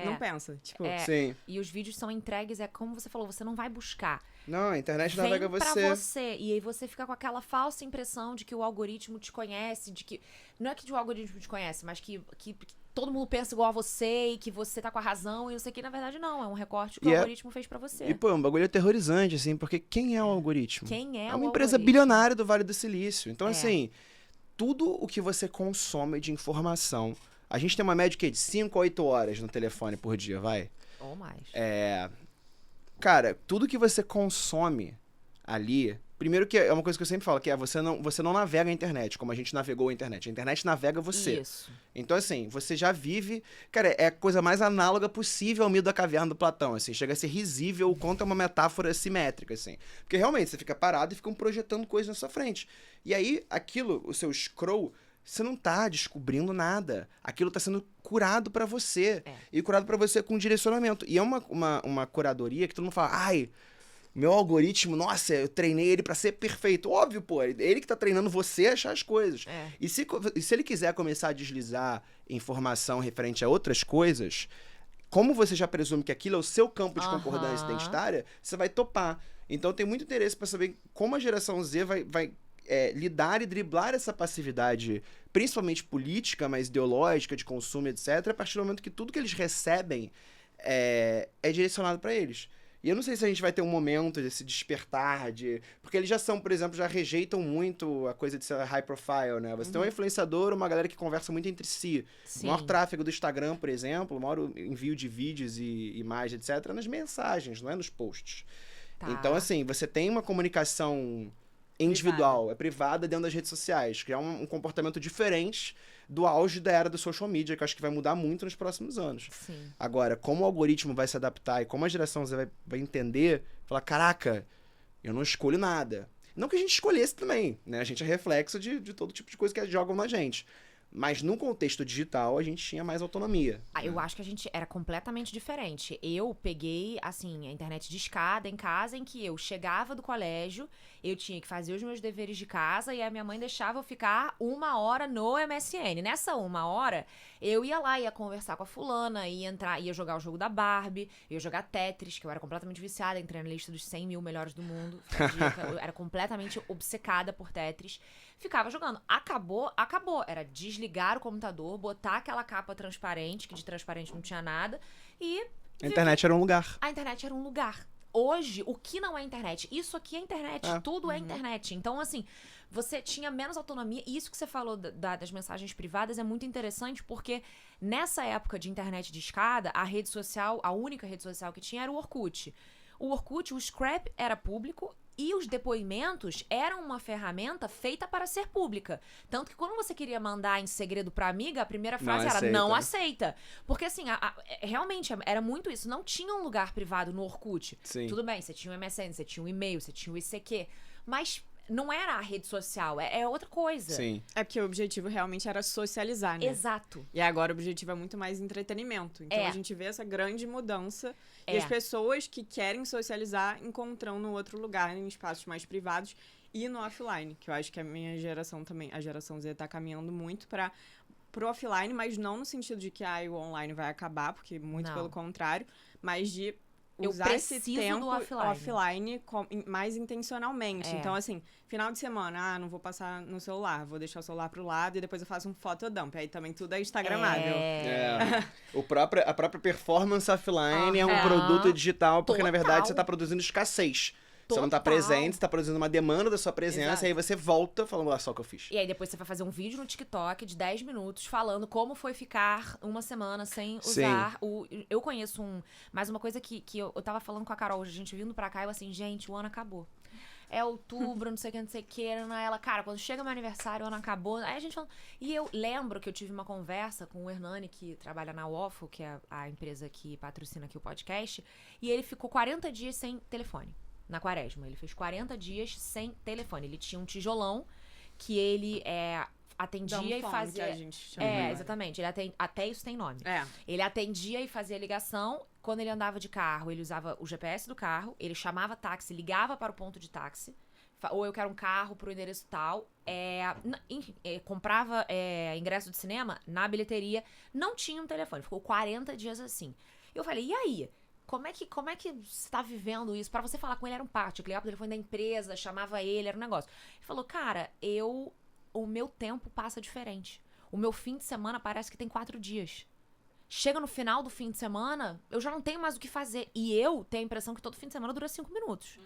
não pensa. Tipo, Sim. E os vídeos são entregues, como você falou, você não vai buscar. Não, a internet Vem navega pra você. você. E aí você fica com aquela falsa impressão de que o algoritmo te conhece, de que... Não é que o algoritmo te conhece, mas que todo mundo pensa igual a você e que você tá com a razão e não sei o que. Na verdade, não. É um recorte que o algoritmo fez pra você. E, pô, é um bagulho aterrorizante, assim, porque quem é o algoritmo? Quem é É o uma empresa algoritmo? bilionária do Vale do Silício. Então, assim, tudo o que você consome de informação... A gente tem uma média de 5 a 8 horas no telefone por dia, vai? Ou mais. Cara, tudo que você consome ali... Primeiro que é uma coisa que eu sempre falo, que é você não navega a internet, como a gente navegou a internet. A internet navega você. Isso. Então, assim, você já vive... Cara, é a coisa mais análoga possível ao mito da caverna do Platão, assim. Chega a ser risível o quanto é uma metáfora simétrica, assim. Porque, realmente, você fica parado e ficam projetando coisas na sua frente. E aí, aquilo, o seu scroll... Você não tá descobrindo nada. Aquilo tá sendo curado pra você. E curado pra você com direcionamento. E é uma curadoria que todo mundo fala, ai, meu algoritmo, nossa, eu treinei ele pra ser perfeito. Óbvio, pô, ele que tá treinando você a achar as coisas. E se ele quiser começar a deslizar informação referente a outras coisas, como você já presume que aquilo é o seu campo de concordância identitária, você vai topar. Então tem muito interesse pra saber como a geração Z vai lidar e driblar essa passividade, principalmente política, mas ideológica, de consumo, etc., a partir do momento que tudo que eles recebem é direcionado para eles. E eu não sei se a gente vai ter um momento desse despertar, porque eles já são, por exemplo, já rejeitam muito a coisa de ser high profile, né? Você tem um influenciador, uma galera que conversa muito entre si. Sim. O maior tráfego do Instagram, por exemplo, o maior envio de vídeos e imagens, etc., nas mensagens, não é nos posts. Tá. Então, assim, você tem uma comunicação individual, privada dentro das redes sociais, que é um comportamento diferente do auge da era do social media, que eu acho que vai mudar muito nos próximos anos. Sim. Agora, como o algoritmo vai se adaptar e como a geração Z vai entender, falar, caraca, eu não escolho nada. Não que a gente escolhesse também, né? A gente é reflexo de todo tipo de coisa que jogam na gente. Mas no contexto digital, a gente tinha mais autonomia. Eu acho que a gente era completamente diferente. Eu peguei, assim, a internet de escada em casa, em que eu chegava do colégio, eu tinha que fazer os meus deveres de casa e a minha mãe deixava eu ficar 1 hora no MSN. Nessa 1 hora, eu ia lá, ia conversar com a fulana, ia jogar o jogo da Barbie, ia jogar Tetris, que eu era completamente viciada, entrei na lista dos 100 mil melhores do mundo. Eu era completamente obcecada por Tetris. Ficava jogando. Acabou. Era desligar o computador, botar aquela capa transparente, que de transparente não tinha nada, e... A internet era um lugar. A internet era um lugar. Hoje, o que não é internet? Isso aqui é internet. Tudo é internet. Então, assim, você tinha menos autonomia. E isso que você falou das mensagens privadas é muito interessante, porque nessa época de internet de escada, a rede social, a única rede social que tinha era o Orkut. O Orkut, o Scrap era público e os depoimentos eram uma ferramenta feita para ser pública. Tanto que quando você queria mandar em segredo pra amiga, a primeira frase era não aceita. Porque assim, realmente era muito isso. Não tinha um lugar privado no Orkut. Sim. Tudo bem, você tinha o MSN, você tinha o e-mail, você tinha o ICQ. Mas não era a rede social, é outra coisa. Sim. É porque o objetivo realmente era socializar, né? Exato. E agora o objetivo é muito mais entretenimento. Então a gente vê essa grande mudança. E as pessoas que querem socializar encontram no outro lugar, em espaços mais privados e no offline. Que eu acho que a minha geração também, a geração Z, tá caminhando muito pro offline, mas não no sentido de que o online vai acabar, porque muito pelo contrário, mas de usar esse tempo offline mais intencionalmente. Então, assim, final de semana, não vou passar no celular, vou deixar o celular pro lado e depois eu faço um fotodump. Aí também tudo é instagramável. A própria performance offline é um produto digital, porque na verdade você tá produzindo escassez. Você não tá presente, você tá produzindo uma demanda da sua presença, e aí você volta falando, olha só o que eu fiz. E aí depois você vai fazer um vídeo no TikTok de 10 minutos falando como foi ficar uma semana sem usar o... Eu conheço mais uma coisa que eu tava falando com a Carol hoje, a gente vindo pra cá, eu assim, gente, o ano acabou. É outubro, não sei o que, ela, cara, quando chega meu aniversário, o ano acabou. Aí a gente falando... E eu lembro que eu tive uma conversa com o Hernani, que trabalha na Waffle, que é a empresa que patrocina aqui o podcast, e ele ficou 40 dias sem telefone. Na quaresma. Ele fez 40 dias sem telefone. Ele tinha um tijolão que ele atendia e fazia... Que a gente chama, exatamente. Ele até isso tem nome. Ele atendia e fazia ligação. Quando ele andava de carro, ele usava o GPS do carro. Ele chamava táxi, ligava para o ponto de táxi. ou eu quero um carro pro endereço tal. Comprava ingresso de cinema na bilheteria, não tinha um telefone, ficou 40 dias assim. Eu falei, e aí? Como é que você tá vivendo isso? Pra você falar com ele era um parto, eu ligava pro telefone da empresa, chamava ele, era um negócio. Ele falou, cara, o meu tempo passa diferente. O meu fim de semana parece que tem 4 dias. Chega no final do fim de semana, eu já não tenho mais o que fazer. E eu tenho a impressão que todo fim de semana dura 5 minutos.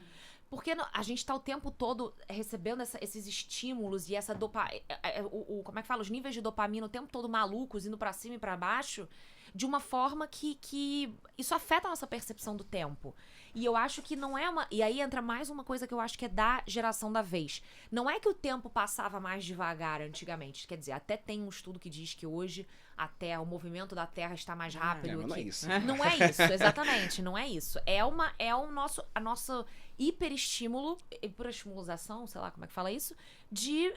Porque a gente tá o tempo todo recebendo esses estímulos e essa dopamina... como é que fala? Os níveis de dopamina o tempo todo malucos, indo pra cima e pra baixo, de uma forma que isso afeta a nossa percepção do tempo. E eu acho que não é uma... E aí entra mais uma coisa que eu acho que é da geração da vez. Não é que o tempo passava mais devagar antigamente. Quer dizer, até tem um estudo que diz que hoje o movimento da Terra está mais rápido. Não é isso. Não é isso, exatamente. Não é isso. A nosso hiperestímulo, hiperestimulação, sei lá como é que fala isso, de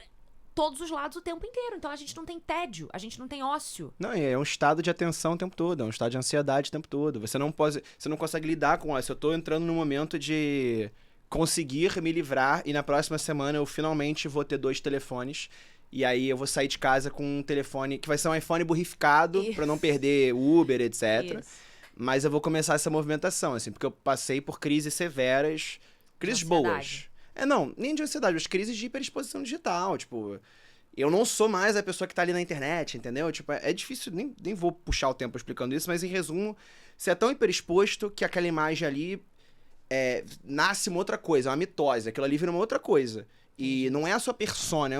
todos os lados o tempo inteiro. Então a gente não tem tédio, a gente não tem ócio. Não, é um estado de atenção o tempo todo, é um estado de ansiedade o tempo todo. Você não consegue lidar com isso. Eu tô entrando num momento de conseguir me livrar e na próxima semana eu finalmente vou ter 2 telefones. E aí eu vou sair de casa com um telefone que vai ser um iPhone burrificado pra não perder Uber, etc. Isso. Mas eu vou começar essa movimentação, assim, porque eu passei por crises severas, crises boas. Não, nem de ansiedade, mas crises de hiperexposição digital, tipo... Eu não sou mais a pessoa que tá ali na internet, entendeu? Tipo, é difícil, nem vou puxar o tempo explicando isso, mas em resumo, você é tão hiperexposto que aquela imagem ali nasce uma outra coisa, uma mitose, aquilo ali vira uma outra coisa. E não é a sua persona,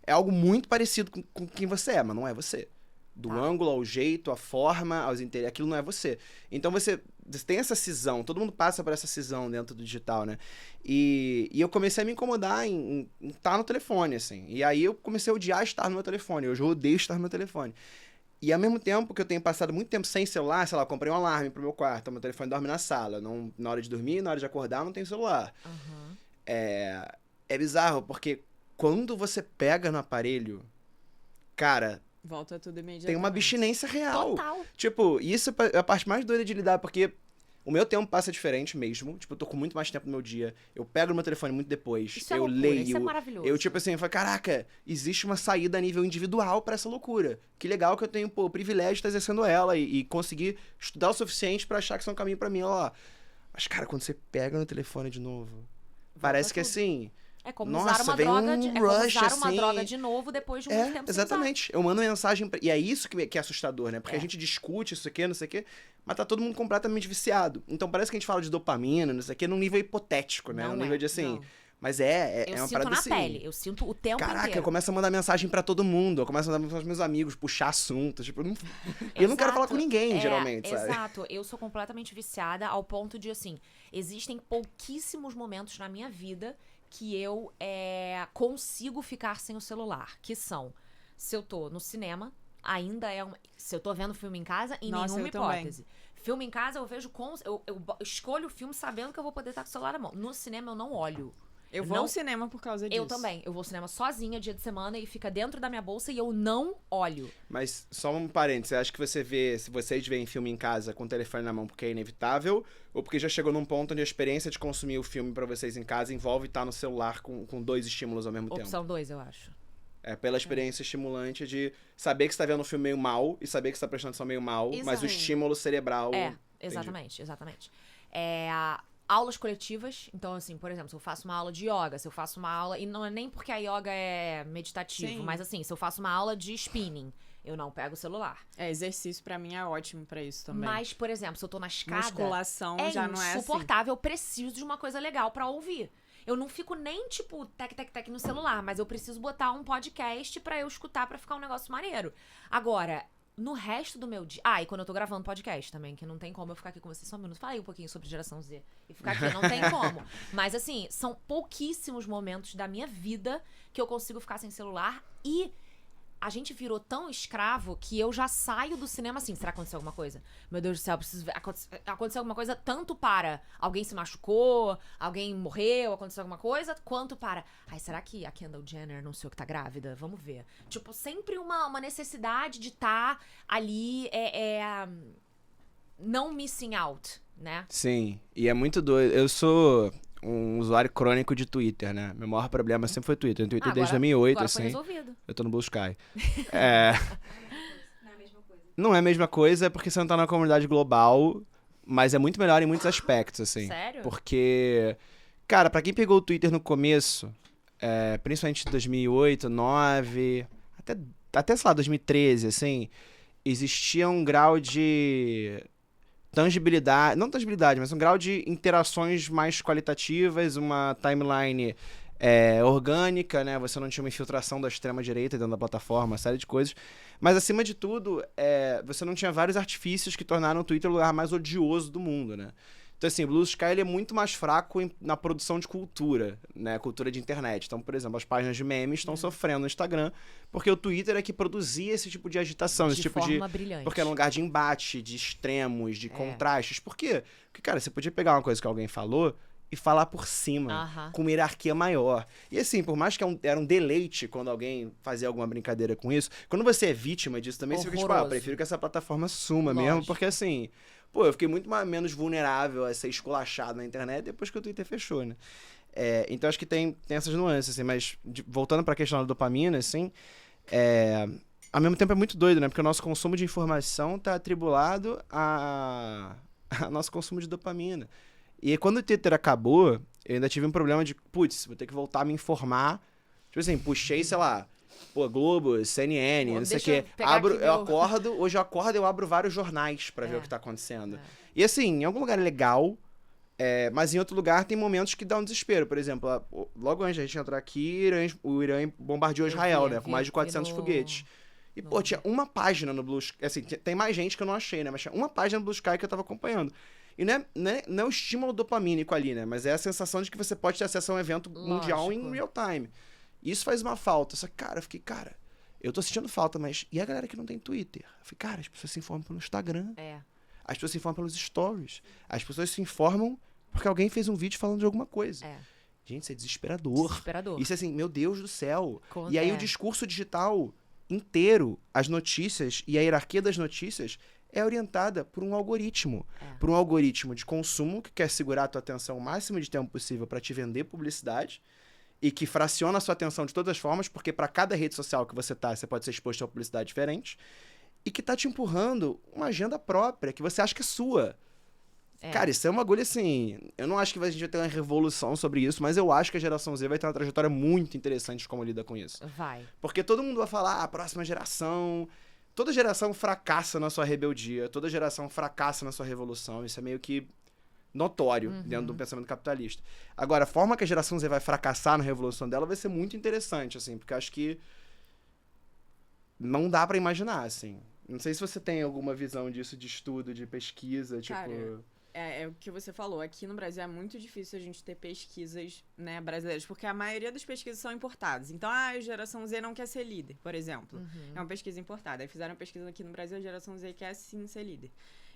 é algo muito parecido com quem você é, mas não é você. Do ângulo, ao jeito, à forma, aquilo não é você. Então você tem essa cisão, todo mundo passa por essa cisão dentro do digital, né? E eu comecei a me incomodar em estar no telefone, assim. E aí eu comecei a odiar estar no meu telefone. Hoje eu odeio estar no meu telefone. E ao mesmo tempo que eu tenho passado muito tempo sem celular, sei lá, eu comprei um alarme pro meu quarto, meu telefone dorme na sala. Não, na hora de dormir, na hora de acordar, eu não tenho celular. Uhum. É bizarro, porque quando você pega no aparelho, cara... Volta tudo imediatamente. Tem uma abstinência real. Total. Tipo, isso é a parte mais doida de lidar, porque o meu tempo passa diferente mesmo. Tipo, eu tô com muito mais tempo no meu dia. Eu pego o meu telefone muito depois. Isso é eu loucura, leio. isso é maravilhoso. Eu, tipo assim, eu falo, caraca, existe uma saída a nível individual pra essa loucura. Que legal que eu tenho, o privilégio de estar exercendo ela e conseguir estudar o suficiente pra achar que isso é um caminho pra mim, ó. Mas, cara, quando você pega no telefone de novo, parece que tudo. assim... É como Nossa, usar uma vem droga um é como rush, usar uma assim. droga de novo depois de muito tempo sem usar. Exatamente. Eu mando mensagem e é isso que é assustador, né? Porque a gente discute isso aqui, não sei o quê, mas tá todo mundo completamente viciado. Então parece que a gente fala de dopamina, não sei o quê, num nível hipotético, né? Não Um nível de assim... não. Mas é Eu uma sinto parada na assim... pele, eu sinto o tempo Caraca, inteiro. eu começo a mandar mensagem pra todo mundo, eu começo a mandar mensagem pros meus amigos, puxar assunto, tipo... Eu não quero falar com ninguém, geralmente, sabe? Exato, eu sou completamente viciada ao ponto de, assim, existem pouquíssimos momentos na minha vida que eu consigo ficar sem o celular, que são, se eu tô no cinema, se eu tô vendo filme em casa, em nenhuma hipótese. Filme em casa eu vejo eu escolho o filme sabendo que eu vou poder estar com o celular na mão. No cinema eu não olho. Eu vou ao cinema por causa disso. Eu também. Eu vou ao cinema sozinha, dia de semana, e fica dentro da minha bolsa e eu não olho. Mas só um parênteses, você acha que se vocês veem filme em casa com o telefone na mão porque é inevitável, ou porque já chegou num ponto onde a experiência de consumir o filme pra vocês em casa envolve estar no celular com 2 estímulos ao mesmo tempo? Opção 2, eu acho. Pela experiência estimulante de saber que você tá vendo um filme meio mal e saber que você tá prestando atenção meio mal, mas o estímulo cerebral... Exatamente. Aulas coletivas, então assim, por exemplo, se eu faço uma aula de yoga, se eu faço uma aula, e não é nem porque a yoga é meditativo, Sim. mas assim, se eu faço uma aula de spinning, eu não pego o celular. Exercício pra mim é ótimo pra isso também. Mas, por exemplo, se eu tô na escada, musculação já não é assim. insuportável, eu preciso de uma coisa legal pra ouvir. Eu não fico nem, tipo, tec no celular, mas eu preciso botar um podcast pra eu escutar pra ficar um negócio maneiro. Agora, no resto do meu dia... e quando eu tô gravando podcast também, que não tem como eu ficar aqui com vocês só um minuto. Fala aí um pouquinho sobre geração Z e ficar aqui, não tem como. Mas assim, são pouquíssimos momentos da minha vida que eu consigo ficar sem celular e... A gente virou tão escravo que eu já saio do cinema assim, será que aconteceu alguma coisa? Meu Deus do céu, eu preciso ver. Aconteceu alguma coisa tanto para alguém se machucou, alguém morreu, aconteceu alguma coisa, quanto para... será que a Kendall Jenner não sei o que tá grávida? Vamos ver. Tipo, sempre uma necessidade de estar ali, não missing out, né? Sim, e é muito doido. um usuário crônico de Twitter, né? Meu maior problema sempre foi Twitter. Eu tenho Twitter desde 2008, agora assim. foi resolvido. Eu tô no Blue Sky. Não é a mesma coisa porque você não tá na comunidade global, mas é muito melhor em muitos aspectos, assim. Sério? Porque, cara, pra quem pegou o Twitter no começo, principalmente em 2008, 2009, até, sei lá, 2013, assim, existia um grau de tangibilidade, não tangibilidade, mas um grau de interações mais qualitativas, uma timeline orgânica, né? Você não tinha uma infiltração da extrema-direita dentro da plataforma, uma série de coisas. Mas, acima de tudo, você não tinha vários artifícios que tornaram o Twitter o lugar mais odioso do mundo, né? Então, assim, o Blue Sky ele é muito mais fraco na produção de cultura, né? Cultura de internet. Então, por exemplo, as páginas de memes estão sofrendo no Instagram, porque o Twitter é que produzia esse tipo de agitação, esse tipo de... forma brilhante. Porque era um lugar de embate, de extremos, de contrastes. Por quê? Porque, cara, você podia pegar uma coisa que alguém falou e falar por cima, com uma hierarquia maior. E assim, por mais que era um deleite quando alguém fazia alguma brincadeira com isso, quando você é vítima disso também, você fica tipo, eu prefiro que essa plataforma suma mesmo, porque assim... Pô, eu fiquei muito menos vulnerável a ser esculachado na internet depois que o Twitter fechou, né? Então, acho que tem essas nuances, assim. Mas, voltando pra questão da dopamina, assim... ao mesmo tempo é muito doido, né? Porque o nosso consumo de informação tá atribulado a nosso consumo de dopamina. E quando o Twitter acabou, eu ainda tive um problema de... Putz, vou ter que voltar a me informar. Tipo assim, puxei, sei lá... Pô, Globo, CNN, não sei o quê. Hoje eu acordo e eu abro vários jornais pra ver o que tá acontecendo. E assim, em algum lugar é legal, mas em outro lugar tem momentos que dá um desespero. Por exemplo, logo antes da gente entrar aqui, o Irã bombardeou Israel, né? Com mais de 400 foguetes. E, pô, tinha uma página no Blue Sky. Assim, tem mais gente que eu não achei, né? Mas tinha uma página no Blue Sky que eu tava acompanhando. E não é o estímulo dopamínico ali, né? Mas é a sensação de que você pode ter acesso a um evento mundial em real time. Isso faz uma falta. Só que, cara, eu tô sentindo falta, mas e a galera que não tem Twitter? Eu falei, cara, as pessoas se informam pelo Instagram. As pessoas se informam pelos stories. As pessoas se informam porque alguém fez um vídeo falando de alguma coisa. Gente, isso é desesperador. Isso é assim, meu Deus do céu. E aí o discurso digital inteiro, as notícias e a hierarquia das notícias é orientada por um algoritmo. Por um algoritmo de consumo que quer segurar a tua atenção o máximo de tempo possível para te vender publicidade. E que fraciona a sua atenção de todas as formas, porque para cada rede social que você tá, você pode ser exposto a uma publicidade diferente, e que tá te empurrando uma agenda própria, que você acha que é sua. Cara, isso é uma agulha assim... Eu não acho que a gente vai ter uma revolução sobre isso, mas eu acho que a geração Z vai ter uma trajetória muito interessante de como lida com isso. Vai. Porque todo mundo vai falar, a próxima geração... Toda geração fracassa na sua rebeldia, toda geração fracassa na sua revolução. Isso é meio que notório dentro do pensamento capitalista. Agora, a forma que a geração Z vai fracassar na revolução dela vai ser muito interessante, assim, porque eu acho que não dá pra imaginar, assim. Não sei se você tem alguma visão disso, de estudo, de pesquisa, Cara, tipo... É o que você falou. Aqui no Brasil é muito difícil a gente ter pesquisas, né, brasileiras, porque a maioria das pesquisas são importadas. Então, a geração Z não quer ser líder, por exemplo. É uma pesquisa importada. Aí fizeram uma pesquisa aqui no Brasil, a geração Z quer sim ser líder.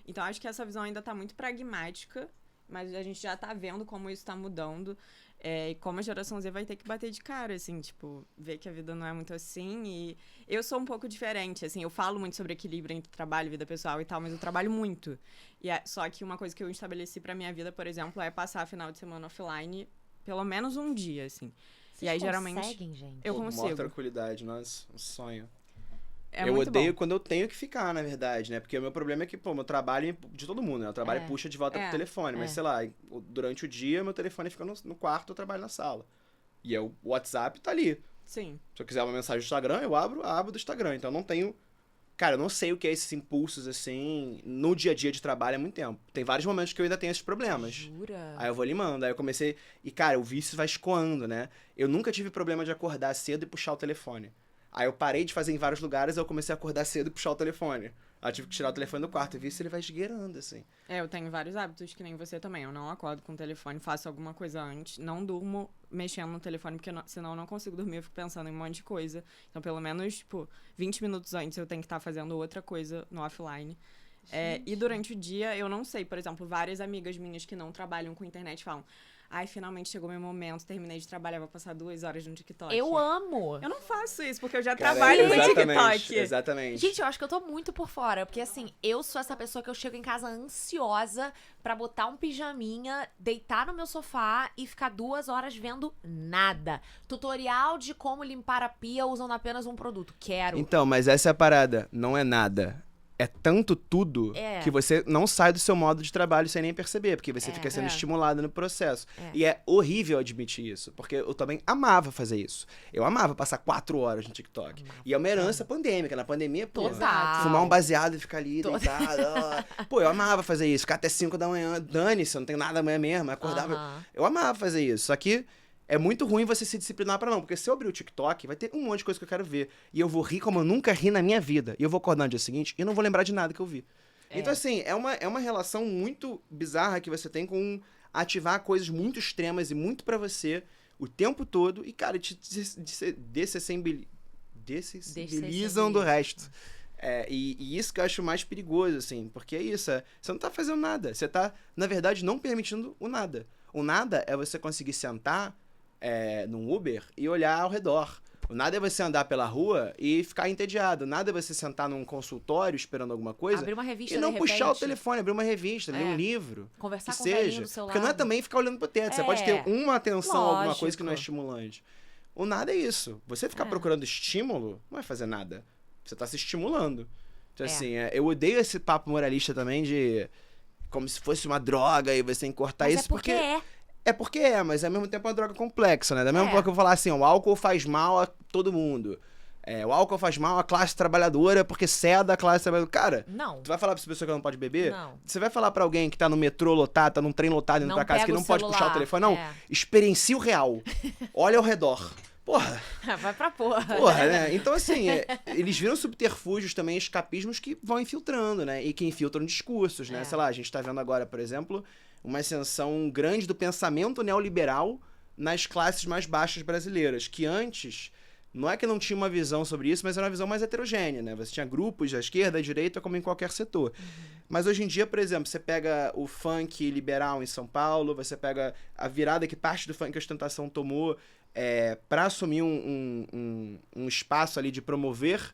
Então, acho que essa visão ainda tá muito pragmática, mas a gente já tá vendo como isso tá mudando. E como a geração Z vai ter que bater de cara, assim, tipo, ver que a vida não é muito assim. E eu sou um pouco diferente, assim, eu falo muito sobre equilíbrio entre trabalho e vida pessoal e tal, mas eu trabalho muito. Só que uma coisa que eu estabeleci pra minha vida, por exemplo, é passar final de semana offline pelo menos um dia, assim. Vocês e aí, conseguem, geralmente, gente? eu consigo. Maior tranquilidade, nossa, um sonho. É eu muito odeio bom. quando eu tenho que ficar, na verdade, né? Porque o meu problema é que, pô, meu trabalho de todo mundo, né? O trabalho puxa de volta pro telefone. Mas, sei lá, durante o dia, meu telefone fica no quarto, eu trabalho na sala. E o WhatsApp tá ali. Sim. Se eu quiser uma mensagem do Instagram, eu abro do Instagram. Então, eu não tenho... Cara, eu não sei o que é esses impulsos, assim, no dia a dia de trabalho há muito tempo. Tem vários momentos que eu ainda tenho esses problemas. Jura? Aí eu vou limando. Aí eu comecei... E, cara, o vício vai escoando, né? Eu nunca tive problema de acordar cedo e puxar o telefone. Aí eu parei de fazer em vários lugares, eu comecei a acordar cedo e puxar o telefone. Aí eu tive que tirar o telefone do quarto. E vi se ele vai esgueirando, assim. Eu tenho vários hábitos, que nem você também. Eu não acordo com o telefone, faço alguma coisa antes. Não durmo mexendo no telefone, porque senão eu não consigo dormir. Eu fico pensando em um monte de coisa. Então, pelo menos, tipo, 20 minutos antes eu tenho que estar fazendo outra coisa no offline. E durante o dia, eu não sei. Por exemplo, várias amigas minhas que não trabalham com internet falam... ai, finalmente chegou meu momento, terminei de trabalhar, vou passar 2 horas no TikTok. Eu amo! Eu não faço isso, porque eu já Cara, trabalho com exatamente, TikTok. Exatamente. Gente, eu acho que eu tô muito por fora, porque assim, eu sou essa pessoa que eu chego em casa ansiosa pra botar um pijaminha, deitar no meu sofá e ficar 2 horas vendo nada. Tutorial de como limpar a pia usando apenas um produto. Quero. Então, mas essa é a parada. Não é nada. É tanto tudo que você não sai do seu modo de trabalho sem nem perceber, porque você fica sendo estimulado no processo. E é horrível admitir isso, porque eu também amava fazer isso. Eu amava passar 4 horas no TikTok. E é uma herança pandêmica. Na pandemia, pô, fumar um baseado e ficar ali deitado. Pô, eu amava fazer isso. Ficar até 5 da manhã. Dane-se, eu não tenho nada amanhã mesmo. Acordava. Eu amava fazer isso. Só que é muito ruim você se disciplinar pra não. Porque se eu abrir o TikTok, vai ter um monte de coisa que eu quero ver. E eu vou rir como eu nunca ri na minha vida. E eu vou acordar no dia seguinte e não vou lembrar de nada que eu vi. Então, assim, é uma relação muito bizarra que você tem com ativar coisas muito extremas e muito pra você o tempo todo. E, cara, te dessensibilizam do resto. E isso que eu acho mais perigoso, assim. Porque é isso, você não tá fazendo nada. Você tá, na verdade, não permitindo o nada. O nada é você conseguir sentar num Uber e olhar ao redor. O nada é você andar pela rua e ficar entediado. O nada é você sentar num consultório esperando alguma coisa Abrir uma revista, e não de puxar o repente. telefone, abrir uma revista, ler um livro. Conversar que com o velhinho seja. do seu Porque não é lado. também ficar olhando pro teto. Você pode ter uma atenção, alguma coisa que não é Lógico. estimulante. O nada é isso. Você ficar procurando estímulo não vai fazer nada. Você tá se estimulando. Então, assim, eu odeio esse papo moralista também de como se fosse uma droga e você tem que cortar Mas isso. é porque mas ao mesmo tempo é uma droga complexa, né? Da mesma forma que eu vou falar assim, o álcool faz mal a todo mundo. O álcool faz mal à classe trabalhadora porque ceda a classe trabalhadora. Cara, Não. tu vai falar pra essa pessoa que ela não pode beber? Não. Você vai falar pra alguém que tá no metrô lotado, tá num trem lotado indo Não pra casa, pega que o não pode puxar o celular. telefone? Não. Experiencie o real. Olha ao redor. Porra. Vai pra porra. Porra, né? Então, assim, eles viram subterfúgios também, escapismos que vão infiltrando, né? E que infiltram discursos, né? Sei lá, a gente tá vendo agora, por exemplo, uma ascensão grande do pensamento neoliberal nas classes mais baixas brasileiras, que antes, não é que não tinha uma visão sobre isso, mas era uma visão mais heterogênea, né? Você tinha grupos da esquerda, da direita, como em qualquer setor. Mas hoje em dia, por exemplo, você pega o funk liberal em São Paulo, você pega a virada que parte do funk ostentação tomou para assumir um espaço ali de promover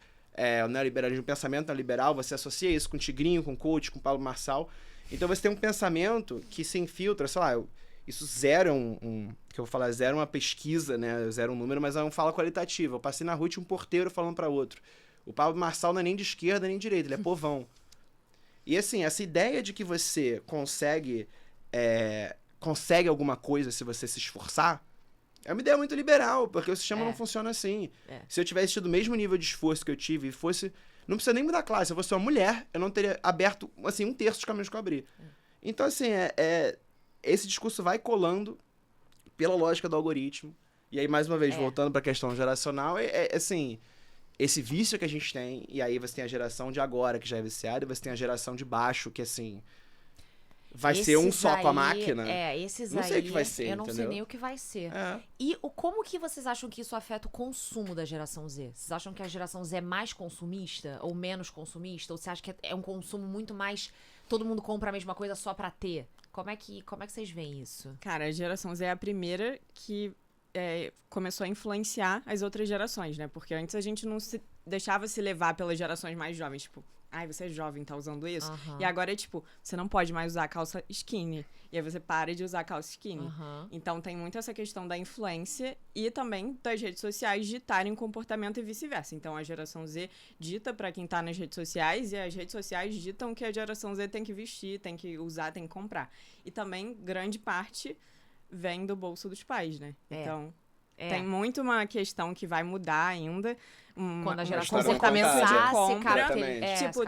o neoliberalismo, o pensamento neoliberal, você associa isso com o Tigrinho, com o Coach, com o Paulo Marçal. Então você tem um pensamento que se infiltra, sei lá, isso zero que eu vou falar, zero uma pesquisa, né, zero um número, mas é um fala qualitativa. Eu passei na rua e tinha um porteiro falando para outro. O Paulo Marçal não é nem de esquerda nem de direita, ele é povão. E assim, essa ideia de que você consegue alguma coisa se você se esforçar, é uma ideia muito liberal, porque o sistema não funciona assim. Se eu tivesse tido o mesmo nível de esforço que eu tive e fosse... Não precisa nem mudar a classe. Se eu fosse uma mulher, eu não teria aberto, assim, 1/3 dos caminhos que eu abri. Então, assim, esse discurso vai colando pela lógica do algoritmo. E aí, mais uma vez, voltando pra questão geracional, assim... Esse vício que a gente tem, e aí você tem a geração de agora, que já é viciada, e você tem a geração de baixo, que, assim... Vai ser um só com a máquina. Esses não sei o que vai ser, eu não entendeu? sei nem o que vai ser. E como que vocês acham que isso afeta o consumo da geração Z? Vocês acham que a geração Z é mais consumista ou menos consumista? Ou você acha que é um consumo muito mais... Todo mundo compra a mesma coisa só pra ter? Como é que vocês veem isso? Cara, a geração Z é a primeira que começou a influenciar as outras gerações, né? Porque antes a gente não se deixava se levar pelas gerações mais jovens, tipo... Ai, você é jovem, tá usando isso? E agora é tipo, você não pode mais usar calça skinny. E aí você para de usar calça skinny. Então tem muito essa questão da influência e também das redes sociais ditarem comportamento e vice-versa. Então a geração Z dita pra quem tá nas redes sociais e as redes sociais ditam que a geração Z tem que vestir, tem que usar, tem que comprar. E também grande parte vem do bolso dos pais, né? Então... Tem muito uma questão que vai mudar ainda. Quando a geração comportamento começar de compra. tipo,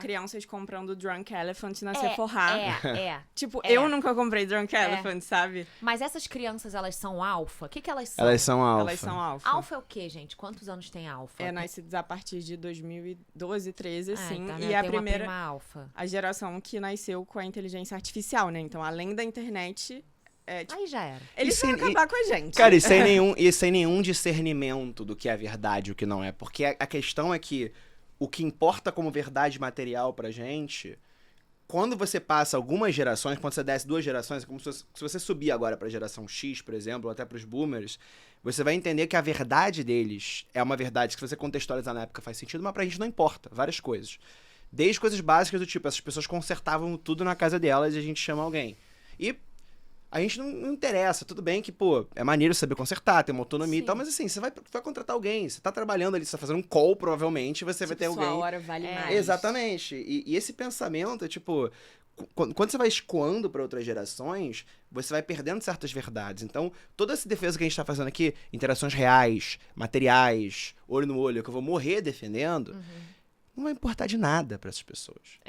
crianças comprando Drunk Elephant na Sephora. Tipo, É. eu nunca comprei Drunk Elephant, sabe? Mas essas crianças, elas são alfa? O que elas são? Elas são alfa. Elas são alfa. Alfa é o quê, gente? Quantos anos tem alfa? Nascidos a partir de 2012, 13, assim. Tá, e a tem primeira... uma prima alfa. A geração que nasceu com a inteligência artificial, né? Então, além da internet... Aí já era. Eles vão acabar com a gente. Cara, e sem nenhum discernimento do que é verdade e o que não é. Porque a questão é que o que importa como verdade material pra gente, quando você passa algumas gerações, quando você desce 2 gerações, é como se você subir agora pra geração X, por exemplo, ou até pros boomers, você vai entender que a verdade deles é uma verdade que se você contextualizar na época faz sentido, mas pra gente não importa. Várias coisas. Desde coisas básicas do tipo, essas pessoas consertavam tudo na casa delas e a gente chama alguém. E a gente não interessa. Tudo bem que, pô, é maneiro saber consertar, ter uma autonomia e tal, mas assim, você vai contratar alguém, você tá trabalhando ali, você tá fazendo um call, provavelmente, você vai ter alguém. Sua hora vale mais. Exatamente. E esse pensamento é tipo, quando você vai escoando para outras gerações, você vai perdendo certas verdades. Então, toda essa defesa que a gente tá fazendo aqui, interações reais, materiais, olho no olho, que eu vou morrer defendendo, não vai importar de nada para essas pessoas.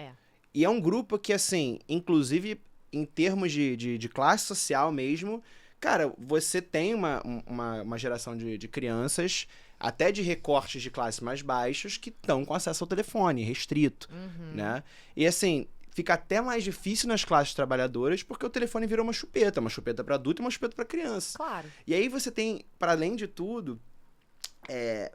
E é um grupo que, assim, inclusive em termos de classe social mesmo, cara, você tem uma geração de crianças, até de recortes de classes mais baixos, que estão com acesso ao telefone, restrito, né? E assim, fica até mais difícil nas classes trabalhadoras, porque o telefone virou uma chupeta para adulto e uma chupeta para criança. Claro. E aí você tem, para além de tudo,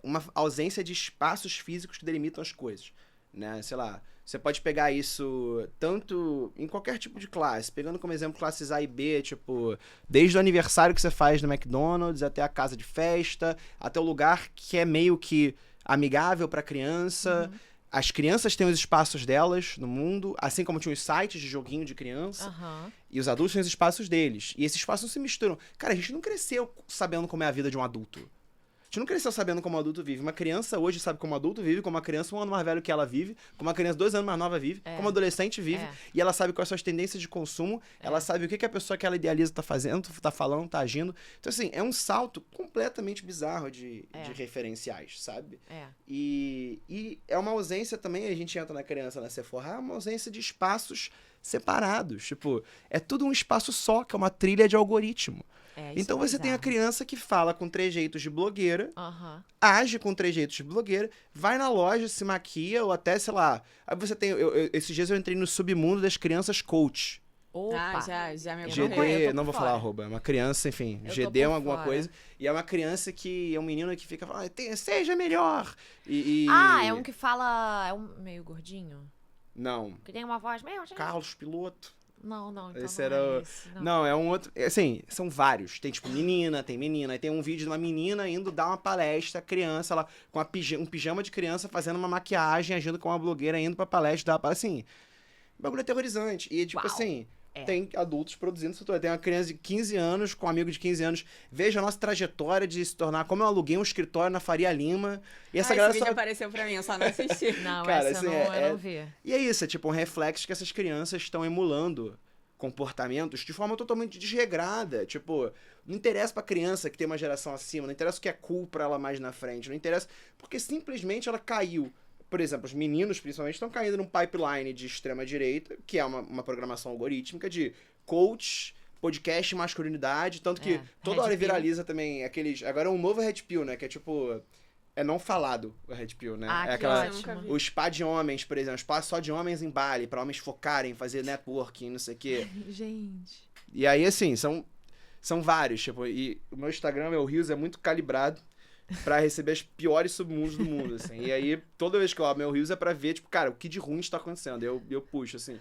uma ausência de espaços físicos que delimitam as coisas, né? Sei lá, você pode pegar isso tanto em qualquer tipo de classe, pegando como exemplo classes A e B, tipo, desde o aniversário que você faz no McDonald's, até a casa de festa, até o lugar que é meio que amigável para criança. As crianças têm os espaços delas no mundo, assim como tinha os sites de joguinho de criança, e os adultos têm os espaços deles. E esses espaços não se misturam. Cara, a gente não cresceu sabendo como é a vida de um adulto. A gente não cresceu sabendo como um adulto vive. Uma criança hoje sabe como um adulto vive, como uma criança 1 ano mais velho que ela vive, como uma criança 2 anos mais nova vive, como uma adolescente vive, e ela sabe quais são as tendências de consumo, ela sabe o que a pessoa que ela idealiza tá fazendo, tá falando, tá agindo. Então, assim, é um salto completamente bizarro de referenciais, sabe? E é uma ausência também, a gente entra na criança, na Sephora, é uma ausência de espaços separados. Tipo, é tudo um espaço só, que é uma trilha de algoritmo. Então você tem a criança que fala com trejeitos de blogueira, age com trejeitos de blogueira, vai na loja, se maquia, ou até, sei lá... Aí você tem... esses dias eu entrei no submundo das crianças coach. Opa! Já me GD, não vou falar arroba, é uma criança, enfim, Eu GD é tô por alguma fora. coisa. E é uma criança que é um menino que fica falando, seja melhor! É um que fala... É um meio gordinho? Não, Que tem uma voz meio... Carlos Piloto. Não, então Esse não era é o... esse. Não, é um outro... Assim, são vários. Tem, tipo, menina. Aí tem um vídeo de uma menina indo dar uma palestra, criança, ela com um pijama de criança, fazendo uma maquiagem, agindo com uma blogueira, indo pra palestra, dar palestra, assim... Bagulho aterrorizante. E, tipo, assim... Tem adultos produzindo isso tudo. Tem uma criança de 15 anos, com um amigo de 15 anos. Veja a nossa trajetória de se tornar... Como eu aluguei um escritório na Faria Lima. E essa galera esse vídeo só... apareceu pra mim, eu só não assisti. Não, Cara, essa assim, eu não vi. E é isso, é tipo um reflexo que essas crianças estão emulando comportamentos de forma totalmente desregrada. Tipo, não interessa pra criança que tem uma geração acima, não interessa o que é cool pra ela mais na frente, não interessa... Porque simplesmente ela caiu. Por exemplo, os meninos, principalmente, estão caindo num pipeline de extrema-direita, que é uma programação algorítmica de coach, podcast e masculinidade, tanto que toda hora viraliza também aqueles... Agora é um novo Red Pill, né? Que é tipo... É não falado o Red Pill, né? Ah, é que aquela... ótimo. O spa de homens, por exemplo. Spa só de homens em Bali, pra homens focarem, fazer networking, não sei o quê. Gente. E aí, assim, são vários, tipo... E o meu Instagram, meu Reels, é muito calibrado pra receber as piores submundos do mundo, assim. E aí, toda vez que eu abro meu Reels é pra ver, tipo, cara, o que de ruim está acontecendo. Eu puxo, assim.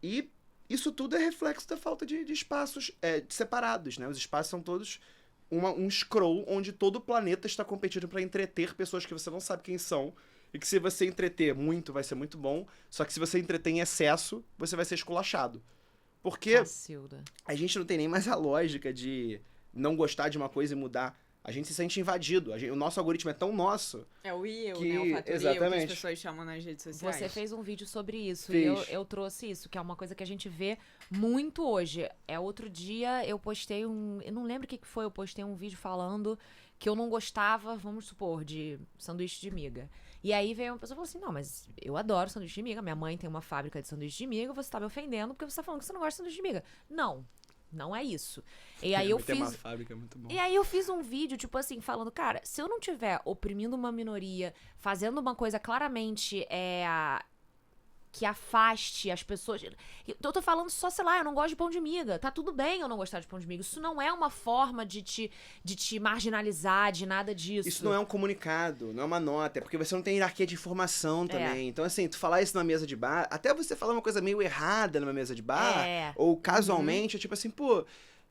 E isso tudo é reflexo da falta de espaços separados, né? Os espaços são todos um scroll onde todo o planeta está competindo pra entreter pessoas que você não sabe quem são. E que se você entreter muito, vai ser muito bom. Só que se você entreter em excesso, você vai ser esculachado. Porque Cacilda. a gente não tem nem mais a lógica de não gostar de uma coisa e mudar. A gente se sente invadido. O nosso algoritmo é tão nosso. É o eu, Que- né? O fator eu que exatamente. as pessoas chamam nas redes sociais. Você fez um vídeo sobre isso Fiz. e eu trouxe isso, que é uma coisa que a gente vê muito hoje. Outro dia eu postei eu não lembro o que foi, eu postei um vídeo falando que eu não gostava, vamos supor, de sanduíche de miga. E aí veio uma pessoa e falou assim, não, mas eu adoro sanduíche de miga, minha mãe tem uma fábrica de sanduíche de miga, você tá me ofendendo porque você tá falando que você não gosta de sanduíche de miga. Não é isso. E aí eu Tem uma fiz... fábrica, é muito bom. E aí eu fiz um vídeo, tipo assim, falando, cara, se eu não tiver oprimindo uma minoria, fazendo uma coisa claramente que afaste as pessoas. Eu tô falando só, sei lá, eu não gosto de pão de miga. Tá tudo bem eu não gostar de pão de miga. Isso não é uma forma de te marginalizar, de nada disso. Isso não é um comunicado, não é uma nota. É porque você não tem hierarquia de informação também. Então, assim, tu falar isso na mesa de bar, até você falar uma coisa meio errada numa mesa de bar, ou casualmente, é tipo assim, pô...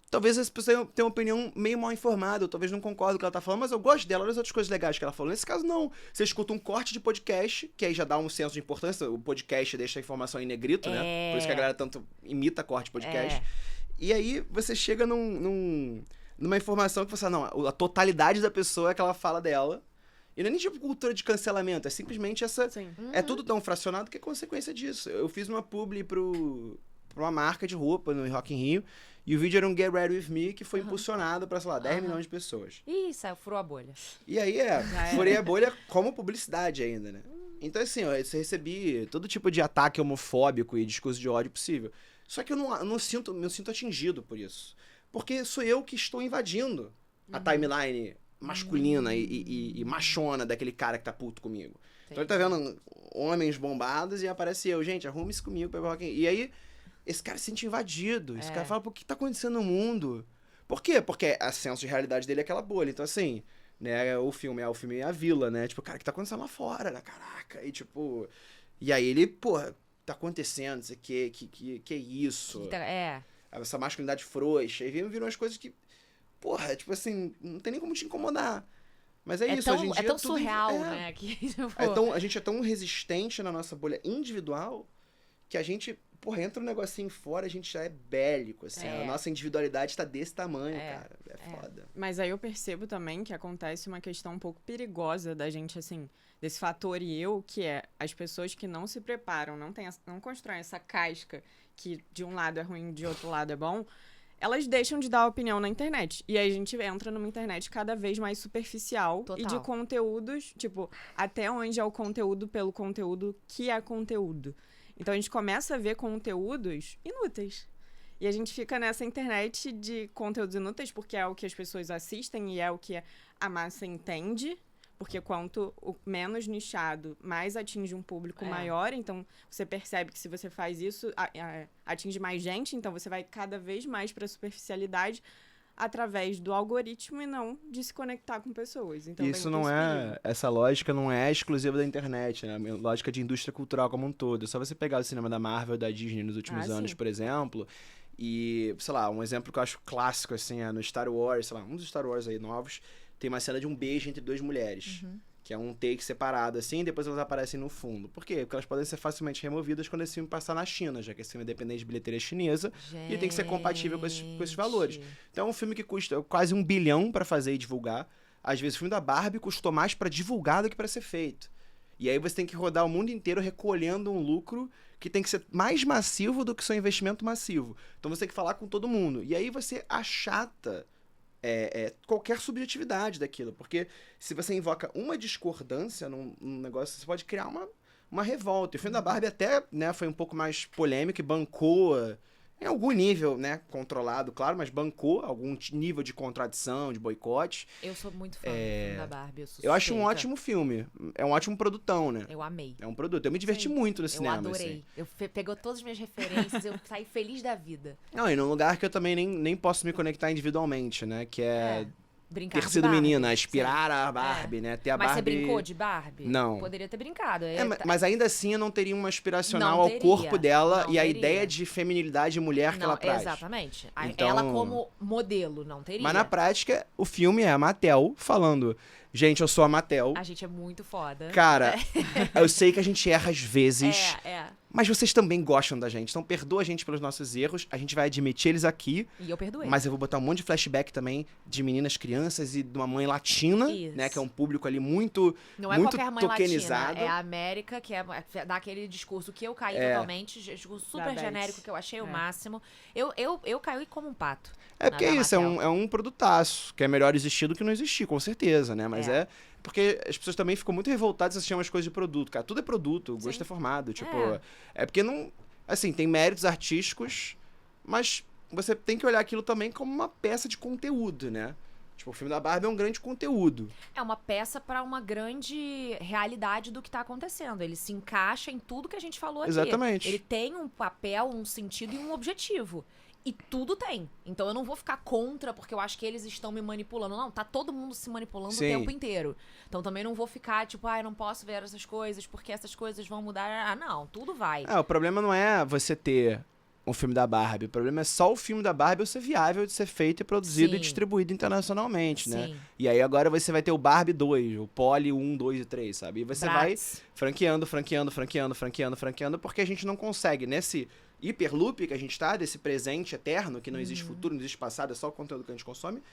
Talvez essa pessoa tenha uma opinião meio mal informada, ou talvez não concorde com o que ela tá falando, mas eu gosto dela, olha as outras coisas legais que ela falou. Nesse caso, não. Você escuta um corte de podcast, que aí já dá um senso de importância, o podcast deixa a informação em negrito, né? Por isso que a galera tanto imita corte de podcast. E aí você chega numa informação que você fala, não, a totalidade da pessoa é aquela fala dela. E não é nem tipo cultura de cancelamento, é simplesmente essa... É tudo tão fracionado que é consequência disso. Eu fiz uma publi pra uma marca de roupa no Rock in Rio, e o vídeo era um Get Ready With Me, que foi impulsionado pra, sei lá, 10 milhões de pessoas. Ih, saiu, furou a bolha. E aí, furei a bolha como publicidade ainda, né? Então, assim, eu recebi todo tipo de ataque homofóbico e discurso de ódio possível. Só que eu não me sinto atingido por isso. Porque sou eu que estou invadindo a timeline masculina e machona daquele cara que tá puto comigo. Então ele tá vendo homens bombados e aparece eu. Gente, arrume-se comigo pra ir pro Rock in Rio. E aí... Esse cara se sente invadido. Esse cara fala, pô, o que tá acontecendo no mundo? Por quê? Porque a senso de realidade dele é aquela bolha. Então, assim, né, o filme é a vila, né? Tipo, cara, o que tá acontecendo lá fora, né? Caraca. E, tipo... E aí ele, porra, tá acontecendo, isso aqui, que é isso? Essa masculinidade frouxa. E viram as coisas que, porra, tipo assim, não tem nem como te incomodar. Mas é isso, hoje em dia... É tão surreal, né? Que, tipo... a gente é tão resistente na nossa bolha individual que a gente... Porra, entra um negocinho fora, a gente já é bélico, assim. A nossa individualidade tá desse tamanho, cara. É foda. Mas aí eu percebo também que acontece uma questão um pouco perigosa da gente, assim, desse fator eu, que é as pessoas que não se preparam, não constroem essa casca que de um lado é ruim, de outro lado é bom, elas deixam de dar opinião na internet. E aí a gente entra numa internet cada vez mais superficial. Total. E de conteúdos, tipo, até onde é o conteúdo pelo conteúdo que é conteúdo. Então, a gente começa a ver conteúdos inúteis. E a gente fica nessa internet de conteúdos inúteis, porque é o que as pessoas assistem e é o que a massa entende. Porque quanto menos nichado, mais atinge um público maior. Então, você percebe que se você faz isso, atinge mais gente. Então, você vai cada vez mais para a superficialidade através do algoritmo e não de se conectar com pessoas. Então, isso não é... Essa lógica não é exclusiva da internet, né? A lógica de indústria cultural como um todo. É só você pegar o cinema da Marvel, da Disney nos últimos anos, por exemplo, e, sei lá, um exemplo que eu acho clássico, assim, é no Star Wars, sei lá, um dos Star Wars aí novos, tem uma cena de um beijo entre duas mulheres. Que é um take separado, assim, e depois elas aparecem no fundo. Por quê? Porque elas podem ser facilmente removidas quando esse filme passar na China, já que esse filme é dependente de bilheteria chinesa, e tem que ser compatível com esses valores. Então é um filme que custa quase $1 bilhão pra fazer e divulgar. Às vezes o filme da Barbie custou mais pra divulgar do que pra ser feito. E aí você tem que rodar o mundo inteiro recolhendo um lucro que tem que ser mais massivo do que seu investimento massivo. Então você tem que falar com todo mundo. E aí você achata... qualquer subjetividade daquilo, porque se você invoca uma discordância num negócio, você pode criar uma revolta. E o filme da Barbie até, né, foi um pouco mais polêmico e bancou, em algum nível, né, controlado, claro, mas bancou algum nível de contradição, de boicote. Eu sou muito fã do filme da Barbie, eu acho um ótimo filme, é um ótimo produtão, né? Eu amei. É um produto, eu me diverti muito no cinema. Eu adorei. Assim. Pegou todas as minhas referências, eu saí feliz da vida. Não, e num lugar que eu também nem posso me conectar individualmente, né, que é brincar ter sido menina, aspirar a Barbie, né? Ter a mas Barbie... você brincou de Barbie? Não. Poderia ter brincado. Mas ainda assim eu não teria uma aspiracional Não ao teria. corpo dela Não e a teria. ideia de feminilidade e mulher que ela traz. Exatamente. Então- Ela como modelo, não teria. Mas na prática, o filme é a Mattel falando: gente, eu sou a Mattel. A gente é muito foda. Cara, eu sei que a gente erra às vezes, É. mas vocês também gostam da gente. Então perdoa a gente pelos nossos erros, a gente vai admitir eles aqui. E eu perdoei. Mas eu vou botar um monte de flashback também de meninas crianças e de uma mãe latina, Isso. né? Que é um público ali muito Não é muito qualquer mãe tokenizado. latina, é a América, que dá aquele discurso que eu caí totalmente, discurso super Da genérico, Beth. que eu achei o máximo. Eu caí como um pato. É porque da isso, Mattel. é um produtaço, que é melhor existir do que não existir, com certeza, né? Mas é porque as pessoas também ficam muito revoltadas se assistir umas coisas de produto, cara. Tudo é produto, o gosto é formado, tipo... É porque não... Assim, tem méritos artísticos, mas você tem que olhar aquilo também como uma peça de conteúdo, né? Tipo, o filme da Barbie é um grande conteúdo. É uma peça pra uma grande realidade do que tá acontecendo. Ele se encaixa em tudo que a gente falou aqui. Exatamente. Ele tem um papel, um sentido e um objetivo. E tudo tem. Então eu não vou ficar contra porque eu acho que eles estão me manipulando. Não, tá todo mundo se manipulando Sim. o tempo inteiro. Então também não vou ficar, tipo, eu não posso ver essas coisas porque essas coisas vão mudar. Ah, não, tudo vai. O problema não é você ter um filme da Barbie. O problema é só o filme da Barbie ser viável de ser feito e produzido Sim. e distribuído internacionalmente, né? Sim. E aí agora você vai ter o Barbie 2, o Polly 1, 2 e 3, sabe? E você vai Bratz. franqueando, porque a gente não consegue, nesse hiperloop que a gente tá, desse presente eterno, que não existe futuro, não existe passado, é só o conteúdo que a gente consome,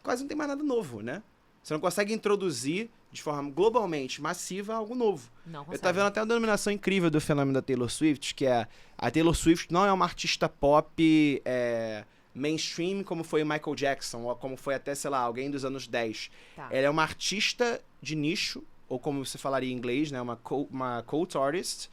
quase não tem mais nada novo, né? Você não consegue introduzir de forma globalmente massiva algo novo. Não Eu consegue. tava vendo até uma denominação incrível do fenômeno da Taylor Swift, que é a Taylor Swift não é uma artista pop mainstream como foi o Michael Jackson, ou como foi até, sei lá, alguém dos anos 10. Tá. Ela é uma artista de nicho, ou como você falaria em inglês, né, uma cult artist,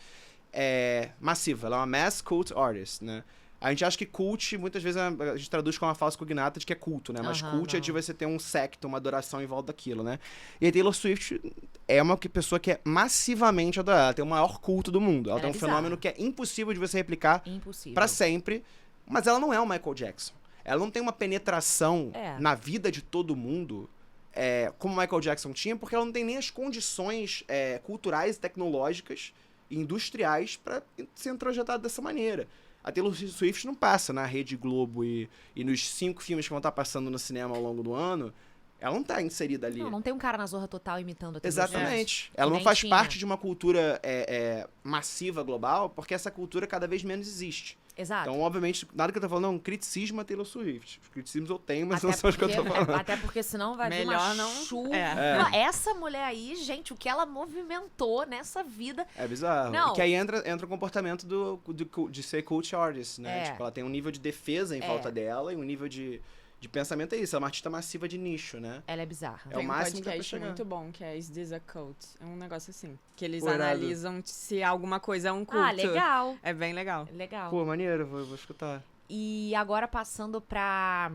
massiva. Ela é uma mass cult artist, né? A gente acha que cult, muitas vezes a gente traduz com uma falsa cognata de que é culto, né? Mas cult é de você ter um secto, uma adoração em volta daquilo, né? E a Taylor Swift é uma pessoa que é massivamente adorada. Ela tem o maior culto do mundo. Ela tem um bizarra. fenômeno que é impossível de você replicar Impossível. pra sempre. Mas ela não é o Michael Jackson. Ela não tem uma penetração na vida de todo mundo como o Michael Jackson tinha, porque ela não tem nem as condições culturais, tecnológicas e industriais pra ser introjetada dessa maneira. A Taylor Swift não passa na Rede Globo e nos 5 filmes que vão estar passando no cinema ao longo do ano. Ela não tá inserida ali. Não tem um cara na Zorra Total imitando a Taylor Exatamente. Swift. Ela Que não nem faz tinha. parte de uma cultura massiva global, porque essa cultura cada vez menos existe. Exato. Então, obviamente, nada que eu tô falando é um criticismo a Taylor Swift. Os criticismos eu tenho, mas não Até são os que eu tô porque- falando. Até porque senão vai vir Melhor uma não- chuva. É. Não, essa mulher aí, gente, o que ela movimentou nessa vida. É bizarro. Não. E que aí entra o comportamento de ser cult artist, né? É. Tipo, ela tem um nível de defesa em volta dela e um nível de pensamento é isso. Ela é uma artista massiva de nicho, né? Ela é bizarra. É o Tem um máximo que dá pra podcast chegar. muito bom, que é Is This a Cult? É um negócio assim. Que eles Pô, irado. analisam se alguma coisa é um culto. Ah, legal. É bem legal. Legal. Pô, maneiro, vou escutar. E agora passando pra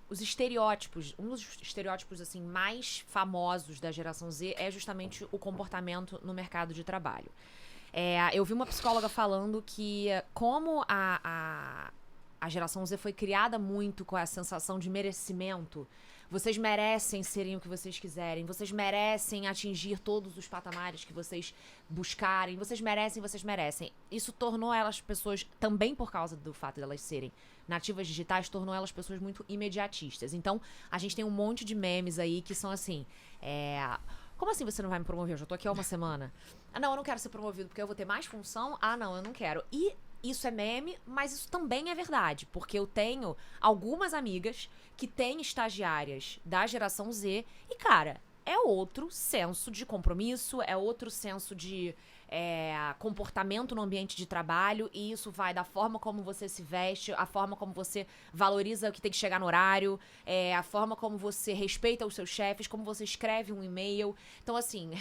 os estereótipos. Um dos estereótipos, assim, mais famosos da geração Z é justamente o comportamento no mercado de trabalho. Eu vi uma psicóloga falando que como a geração Z foi criada muito com a sensação de merecimento. Vocês merecem serem o que vocês quiserem. Vocês merecem atingir todos os patamares que vocês buscarem. Vocês merecem. Isso tornou elas pessoas, também por causa do fato de elas serem nativas digitais, tornou elas pessoas muito imediatistas. Então, a gente tem um monte de memes aí que são assim... Como assim você não vai me promover? Eu já tô aqui há uma semana. Ah, não, eu não quero ser promovido porque eu vou ter mais função. Ah, não, eu não quero. E isso é meme, mas isso também é verdade. Porque eu tenho algumas amigas que têm estagiárias da geração Z. E, cara, é outro senso de compromisso, é outro senso de comportamento no ambiente de trabalho. E isso vai da forma como você se veste, a forma como você valoriza o que tem que chegar no horário, a forma como você respeita os seus chefes, como você escreve um e-mail. Então, assim,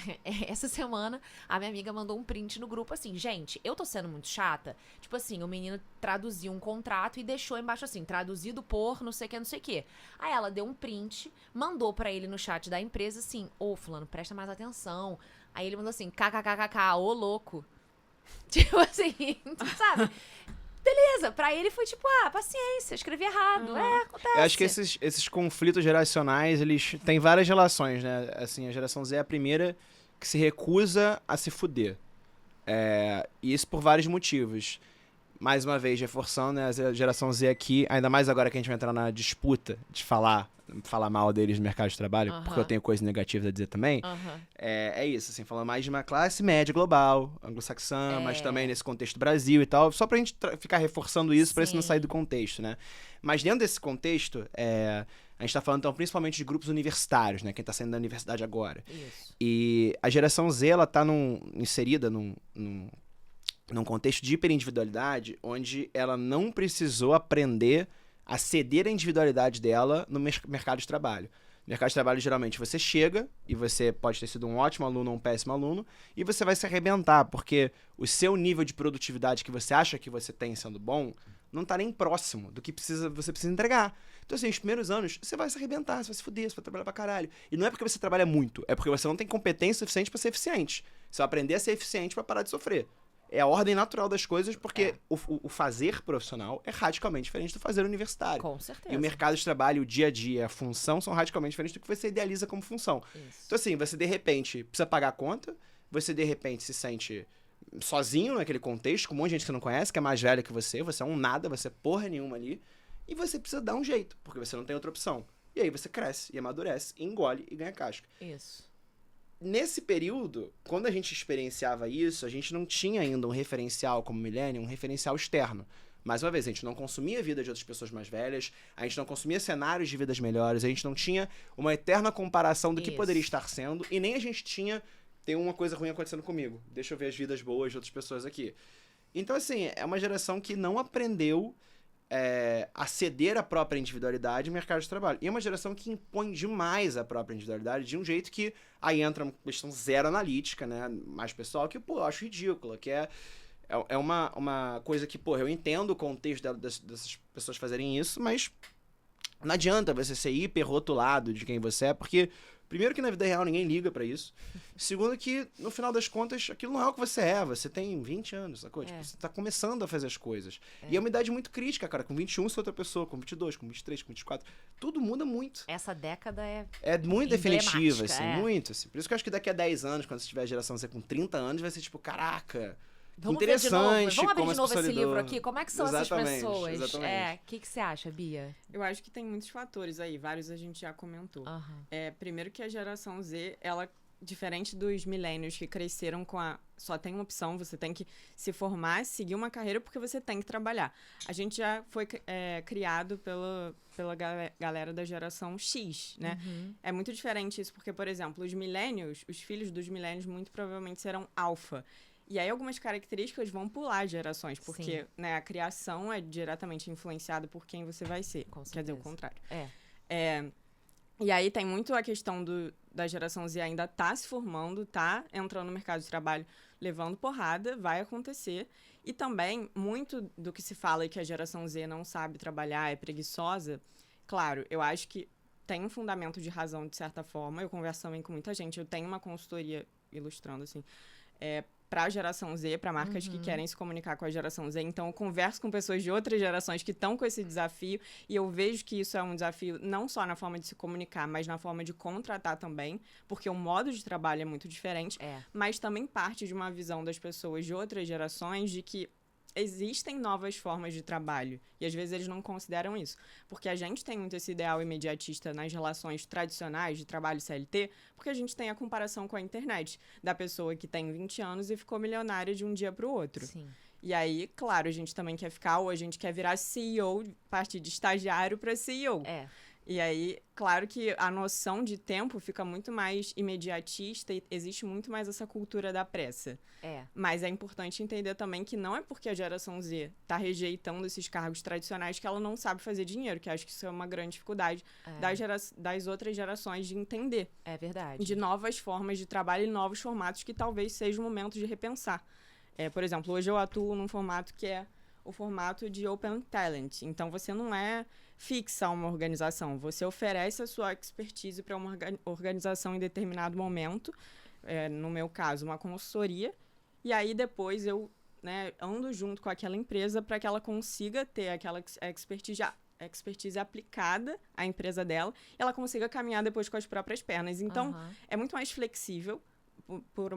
essa semana a minha amiga mandou um print no grupo assim: gente, eu tô sendo muito chata. Tipo assim, o menino traduziu um contrato e deixou embaixo assim, traduzido por não sei o que, não sei o que. Aí ela deu um print, mandou pra ele no chat da empresa assim: ô, fulano, presta mais atenção. Aí ele mandou assim, kkkk, ô louco. Tipo assim, sabe? Beleza, pra ele foi tipo, paciência, escrevi errado. Acontece. Eu acho que esses conflitos geracionais, eles têm várias relações, né? Assim, a geração Z é a primeira que se recusa a se fuder. E isso por vários motivos. Mais uma vez, reforçando, né, a geração Z aqui, ainda mais agora que a gente vai entrar na disputa de falar mal deles no mercado de trabalho, porque eu tenho coisas negativas a dizer também. É isso, assim, falando mais de uma classe média global, anglo-saxã, mas também nesse contexto Brasil e tal, só pra gente ficar reforçando isso, pra isso não sair do contexto, né? Mas dentro desse contexto, a gente tá falando, então, principalmente de grupos universitários, né? Quem tá saindo da universidade agora. Isso. E a geração Z, ela tá inserida num contexto de hiperindividualidade, onde ela não precisou aprender a ceder a individualidade dela no mercado de trabalho. No mercado de trabalho, geralmente, você chega e você pode ter sido um ótimo aluno ou um péssimo aluno e você vai se arrebentar, porque o seu nível de produtividade que você acha que você tem sendo bom não tá nem próximo do que você precisa entregar. Então, assim, os primeiros anos, você vai se arrebentar, você vai se fuder, você vai trabalhar pra caralho. E não é porque você trabalha muito, é porque você não tem competência suficiente pra ser eficiente. Você vai aprender a ser eficiente pra parar de sofrer. É a ordem natural das coisas, porque o fazer profissional é radicalmente diferente do fazer universitário. Com certeza. E o mercado de trabalho, o dia a dia, a função são radicalmente diferentes do que você idealiza como função. Isso. Então, assim, você de repente precisa pagar a conta, você de repente se sente sozinho naquele contexto, com um monte de gente que você não conhece, que é mais velha que você é um nada, você é porra nenhuma ali, e você precisa dar um jeito, porque você não tem outra opção. E aí você cresce, e amadurece, e engole e ganha casca. Isso. Nesse período, quando a gente experienciava isso, a gente não tinha ainda um referencial como millennial, um referencial externo. Mais uma vez, a gente não consumia a vida de outras pessoas mais velhas, a gente não consumia cenários de vidas melhores, a gente não tinha uma eterna comparação do que poderia estar sendo, e nem a gente tinha, tem uma coisa ruim acontecendo comigo, deixa eu ver as vidas boas de outras pessoas aqui. Então, assim, é uma geração que não aprendeu a ceder a própria individualidade no mercado de trabalho. E é uma geração que impõe demais a própria individualidade de um jeito que aí entra uma questão zero analítica, né? Mais pessoal, que, pô, eu acho ridícula, que é uma coisa que, pô, eu entendo o contexto dessas pessoas fazerem isso, mas não adianta você ser hiper rotulado de quem você é, porque primeiro que na vida real ninguém liga pra isso. Segundo que, no final das contas, aquilo não é o que você é. Você tem 20 anos, sacou? Tipo, você tá começando a fazer as coisas. E é uma idade muito crítica, cara. Com 21 você é outra pessoa, com 22, com 23, com 24. Tudo muda muito. Essa década é muito definitiva, assim, é. muito. Assim. Por isso que eu acho que daqui a 10 anos, quando você tiver a geração Z com 30 anos, vai ser tipo, caraca... Vamos interessante. Vamos abrir como de novo esse lidou. livro aqui? Como é que são essas pessoas? Exatamente. O que você acha, Bia? Eu acho que tem muitos fatores aí, vários a gente já comentou. Primeiro que a geração Z, ela, diferente dos millennials que cresceram com só tem uma opção, você tem que se formar, seguir uma carreira porque você tem que trabalhar. A gente já foi criado pela galera da geração X, né? É muito diferente isso, porque, por exemplo, os millennials, os filhos dos millennials muito provavelmente serão alfa. E aí algumas características vão pular gerações, porque né, a criação é diretamente influenciada por quem você vai ser. Quer dizer, o contrário. E aí tem muito a questão da geração Z ainda tá se formando, tá entrando no mercado de trabalho, levando porrada, vai acontecer. E também, muito do que se fala que a geração Z não sabe trabalhar, é preguiçosa, claro, eu acho que tem um fundamento de razão, de certa forma. Eu converso também com muita gente, eu tenho uma consultoria ilustrando, assim, para a geração Z, para marcas que querem se comunicar com a geração Z. Então, eu converso com pessoas de outras gerações que estão com esse desafio e eu vejo que isso é um desafio não só na forma de se comunicar, mas na forma de contratar também, porque o modo de trabalho é muito diferente, mas também parte de uma visão das pessoas de outras gerações de que existem novas formas de trabalho. E às vezes eles não consideram isso. Porque a gente tem muito esse ideal imediatista nas relações tradicionais de trabalho CLT, porque a gente tem a comparação com a internet. Da pessoa que tem 20 anos e ficou milionária de um dia para o outro. Sim. E aí, claro, a gente também quer ficar, ou a gente quer virar CEO, partir de estagiário para CEO. E aí, claro que a noção de tempo fica muito mais imediatista e existe muito mais essa cultura da pressa. Mas é importante entender também que não é porque a geração Z está rejeitando esses cargos tradicionais que ela não sabe fazer dinheiro, que acho que isso é uma grande dificuldade das outras gerações de entender. É verdade. De novas formas de trabalho e novos formatos que talvez seja o momento de repensar. Por exemplo, hoje eu atuo num formato que é o formato de Open Talent. Então, você não é fixa a uma organização. Você oferece a sua expertise para uma organização em determinado momento. No meu caso, uma consultoria. E aí, depois, eu ando junto com aquela empresa para que ela consiga ter aquela expertise aplicada à empresa dela e ela consiga caminhar depois com as próprias pernas. Então, é muito mais flexível, por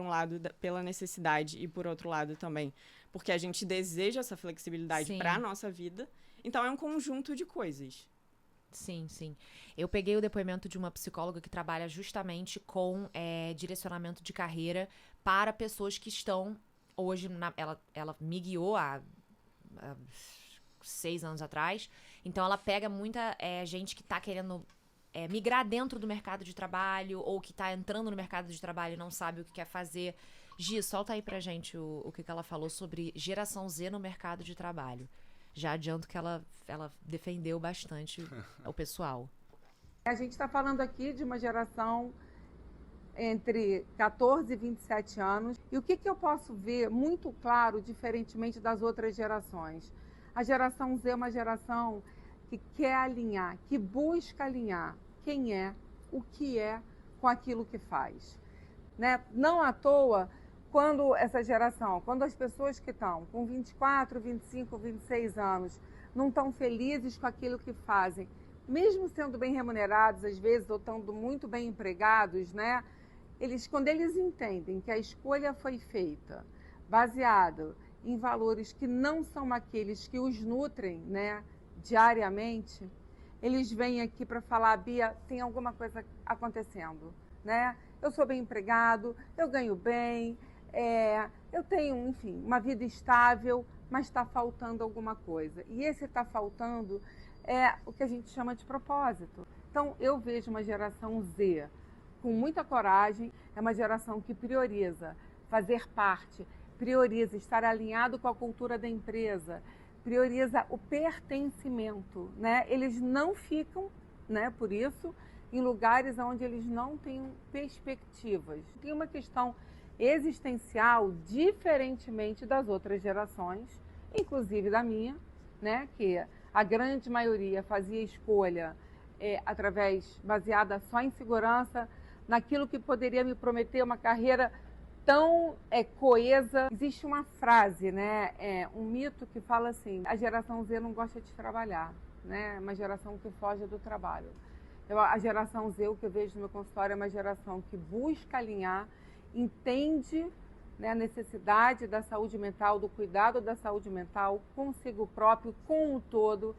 um lado, pela necessidade e, por outro lado, também porque a gente deseja essa flexibilidade para a nossa vida. Então, é um conjunto de coisas. Sim, sim. Eu peguei o depoimento de uma psicóloga que trabalha justamente com direcionamento de carreira para pessoas que estão hoje... Ela me guiou há 6 anos atrás. Então, ela pega muita gente que está querendo migrar dentro do mercado de trabalho ou que está entrando no mercado de trabalho e não sabe o que quer fazer. Gi, solta aí pra gente o que ela falou sobre geração Z no mercado de trabalho. Já adianto que ela defendeu bastante o pessoal. A gente está falando aqui de uma geração entre 14 e 27 anos. E o que eu posso ver muito claro, diferentemente das outras gerações? A geração Z é uma geração que quer alinhar, que busca alinhar quem é, o que é, com aquilo que faz. Né? Não à toa, quando as pessoas que estão com 24, 25, 26 anos não estão felizes com aquilo que fazem, mesmo sendo bem remunerados, às vezes, ou estando muito bem empregados, né? Quando eles entendem que a escolha foi feita baseada em valores que não são aqueles que os nutrem, né, diariamente, eles vêm aqui para falar: Bia, tem alguma coisa acontecendo, né? Eu sou bem empregado, eu ganho bem, eu tenho, enfim, uma vida estável, mas está faltando alguma coisa. E esse está faltando é o que a gente chama de propósito. Então, eu vejo uma geração Z com muita coragem, é uma geração que prioriza fazer parte, prioriza estar alinhado com a cultura da empresa, prioriza o pertencimento, né? Eles não ficam, né, por isso, em lugares onde eles não têm perspectivas. Tem uma questão existencial, diferentemente das outras gerações, inclusive da minha, né, que a grande maioria fazia escolha baseada só em segurança, naquilo que poderia me prometer uma carreira tão coesa. Existe uma frase, né, um mito que fala assim: a geração Z não gosta de trabalhar, né, é uma geração que foge do trabalho. A geração Z, o que eu vejo no meu consultório, é uma geração que busca alinhar, entende, né, a necessidade da saúde mental, do cuidado da saúde mental consigo próprio, com o todo.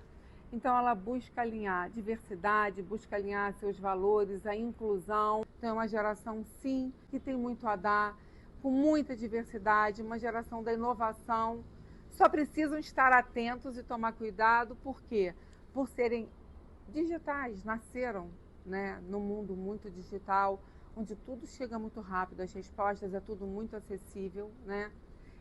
Então, ela busca alinhar diversidade, busca alinhar seus valores, a inclusão. Então, é uma geração, sim, que tem muito a dar, com muita diversidade, uma geração da inovação. Só precisam estar atentos e tomar cuidado, por quê? Por serem digitais, nasceram, né, num mundo muito digital, onde tudo chega muito rápido, as respostas, é tudo muito acessível, né?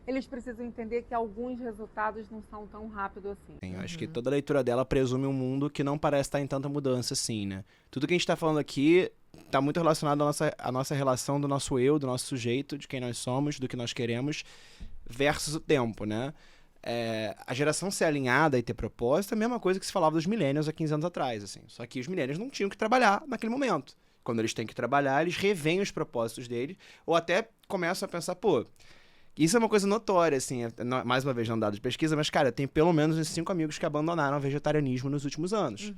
Eles precisam entender que alguns resultados não são tão rápidos assim. Eu acho que toda a leitura dela presume um mundo que não parece estar em tanta mudança assim, né? Tudo que a gente está falando aqui está muito relacionado à nossa relação do nosso eu, do nosso sujeito, de quem nós somos, do que nós queremos, versus o tempo, né? A geração ser alinhada e ter propósito é a mesma coisa que se falava dos millennials há 15 anos atrás, assim. Só que os millennials não tinham que trabalhar naquele momento. Quando eles têm que trabalhar, eles revêem os propósitos deles, ou até começam a pensar, pô, isso é uma coisa notória, assim, mais uma vez não dado de pesquisa, mas, cara, tem pelo menos uns 5 amigos que abandonaram o vegetarianismo nos últimos anos.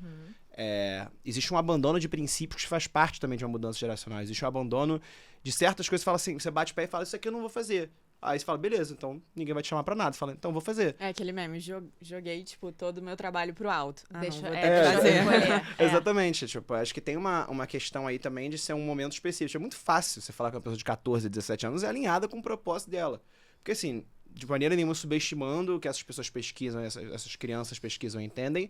Existe um abandono de princípios que faz parte também de uma mudança geracional. Existe um abandono de certas coisas, fala assim, você bate o pé e fala, isso aqui eu não vou fazer. Aí você fala, beleza, então ninguém vai te chamar pra nada. Você fala, então vou fazer. É aquele meme, joguei, tipo, todo o meu trabalho pro alto. Deixa, não, vou ter que fazer. Exatamente, tipo, acho que tem uma questão aí também de ser um momento específico. É muito fácil você falar com uma pessoa de 14, 17 anos, é alinhada com o propósito dela. Porque assim, de maneira nenhuma subestimando o que essas pessoas pesquisam, essas crianças pesquisam e entendem,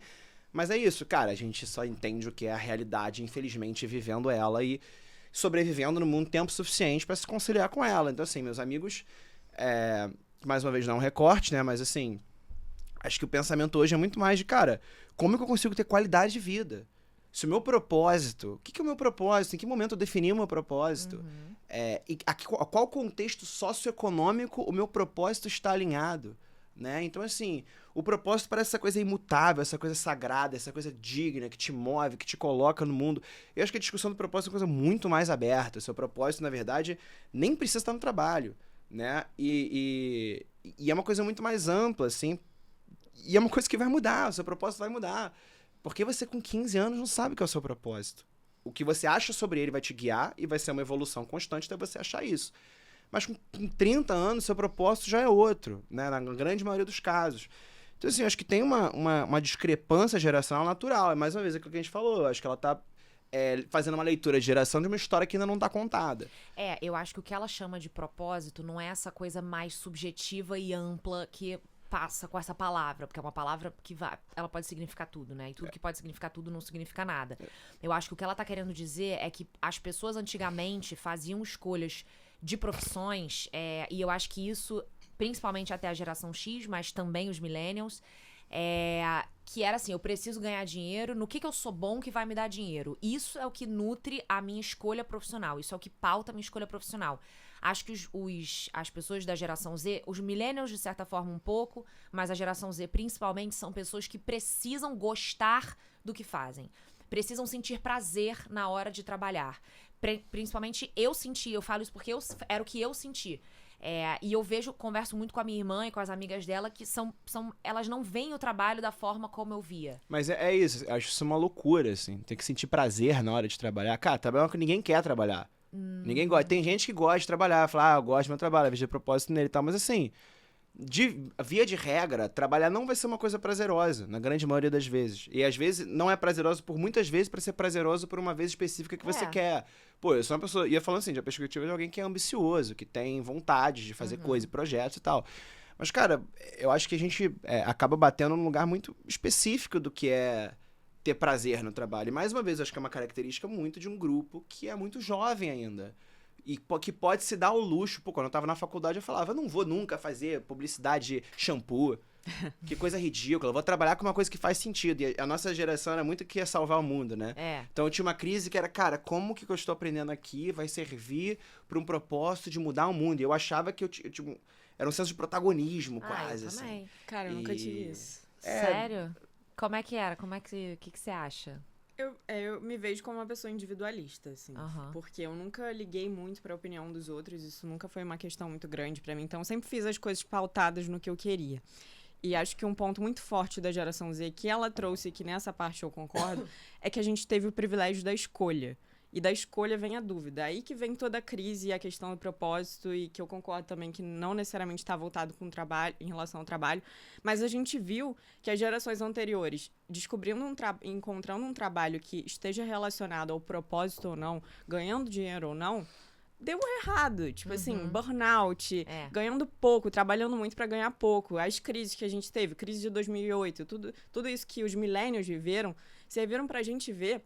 mas é isso, cara, a gente só entende o que é a realidade, infelizmente, vivendo ela e sobrevivendo no mundo tempo suficiente pra se conciliar com ela. Então assim, meus amigos... mais uma vez não é um recorte, né? Mas assim, acho que o pensamento hoje é muito mais de, cara, como é que eu consigo ter qualidade de vida? Se o meu propósito... O que é o meu propósito? Em que momento eu defini o meu propósito? E a qual contexto socioeconômico o meu propósito está alinhado? Né? Então, assim, o propósito parece essa coisa imutável, essa coisa sagrada, essa coisa digna, que te move, que te coloca no mundo. Eu acho que a discussão do propósito é uma coisa muito mais aberta. O seu propósito, na verdade, nem precisa estar no trabalho. Né? E é uma coisa muito mais ampla, assim, e é uma coisa que vai mudar, o seu propósito vai mudar, porque você com 15 anos não sabe o que é o seu propósito. O que você acha sobre ele vai te guiar e vai ser uma evolução constante até você achar isso. Mas com 30 anos, seu propósito já é outro, né? Na grande maioria dos casos. Então, assim, eu acho que tem uma discrepância geracional natural, é mais uma vez aquilo que a gente falou, eu acho que ela tá fazendo uma leitura de geração de uma história que ainda não tá contada. Eu acho que o que ela chama de propósito não é essa coisa mais subjetiva e ampla que passa com essa palavra, porque é uma palavra que ela pode significar tudo, né? E tudo que pode significar tudo não significa nada. Eu acho que o que ela tá querendo dizer é que as pessoas antigamente faziam escolhas de profissões, e eu acho que isso, principalmente até a geração X, mas também os millennials, Que era assim, eu preciso ganhar dinheiro, no que eu sou bom que vai me dar dinheiro. Isso é o que nutre a minha escolha profissional, isso é o que pauta a minha escolha profissional. Acho que as pessoas da geração Z, os millennials de certa forma um pouco, mas a geração Z principalmente são pessoas que precisam gostar do que fazem. Precisam sentir prazer na hora de trabalhar. Principalmente eu falo isso porque era o que eu senti. E eu converso muito com a minha irmã e com as amigas dela que elas não veem o trabalho da forma como eu via. Mas é isso, acho isso uma loucura, assim. Tem que sentir prazer na hora de trabalhar. Cara, trabalhar que ninguém quer trabalhar. Ninguém gosta. Tem gente que gosta de trabalhar, fala, eu gosto do meu trabalho, vejo propósito nele e tal, mas assim, via de regra, trabalhar não vai ser uma coisa prazerosa, na grande maioria das vezes. E às vezes não é prazeroso por muitas vezes pra ser prazeroso por uma vez específica que você quer. Pô, eu sou uma pessoa, ia falando assim, da perspectiva de alguém que é ambicioso, que tem vontade de fazer coisa, projetos e tal. Mas, cara, eu acho que a gente acaba batendo num lugar muito específico do que é ter prazer no trabalho. E mais uma vez, eu acho que é uma característica muito de um grupo que é muito jovem ainda. E que pode se dar o luxo. Pô, quando eu tava na faculdade, eu falava, eu não vou nunca fazer publicidade de shampoo. Que coisa ridícula. Eu vou trabalhar com uma coisa que faz sentido. E a nossa geração era muito que ia salvar o mundo, né? Então eu tinha uma crise que era, cara, como que eu estou aprendendo aqui vai servir para um propósito de mudar o mundo? E eu achava que era um senso de protagonismo, quase, eu também. assim. Cara, eu nunca tive isso. Sério? Como é que era? O que você acha? Eu me vejo como uma pessoa individualista, assim. Porque eu nunca liguei muito pra opinião dos outros. Isso nunca foi uma questão muito grande pra mim. Então, eu sempre fiz as coisas pautadas no que eu queria. E acho que um ponto muito forte da geração Z, que ela trouxe, que nessa parte eu concordo, é que a gente teve o privilégio da escolha. E da escolha vem a dúvida. Aí que vem toda a crise e a questão do propósito, e que eu concordo também que não necessariamente está voltado com o trabalho, em relação ao trabalho. Mas a gente viu que as gerações anteriores, encontrando um trabalho que esteja relacionado ao propósito ou não, ganhando dinheiro ou não, deu errado. Tipo assim, burnout, ganhando pouco, trabalhando muito para ganhar pouco. As crises que a gente teve, crise de 2008, tudo isso que os millennials viveram, serviram pra gente ver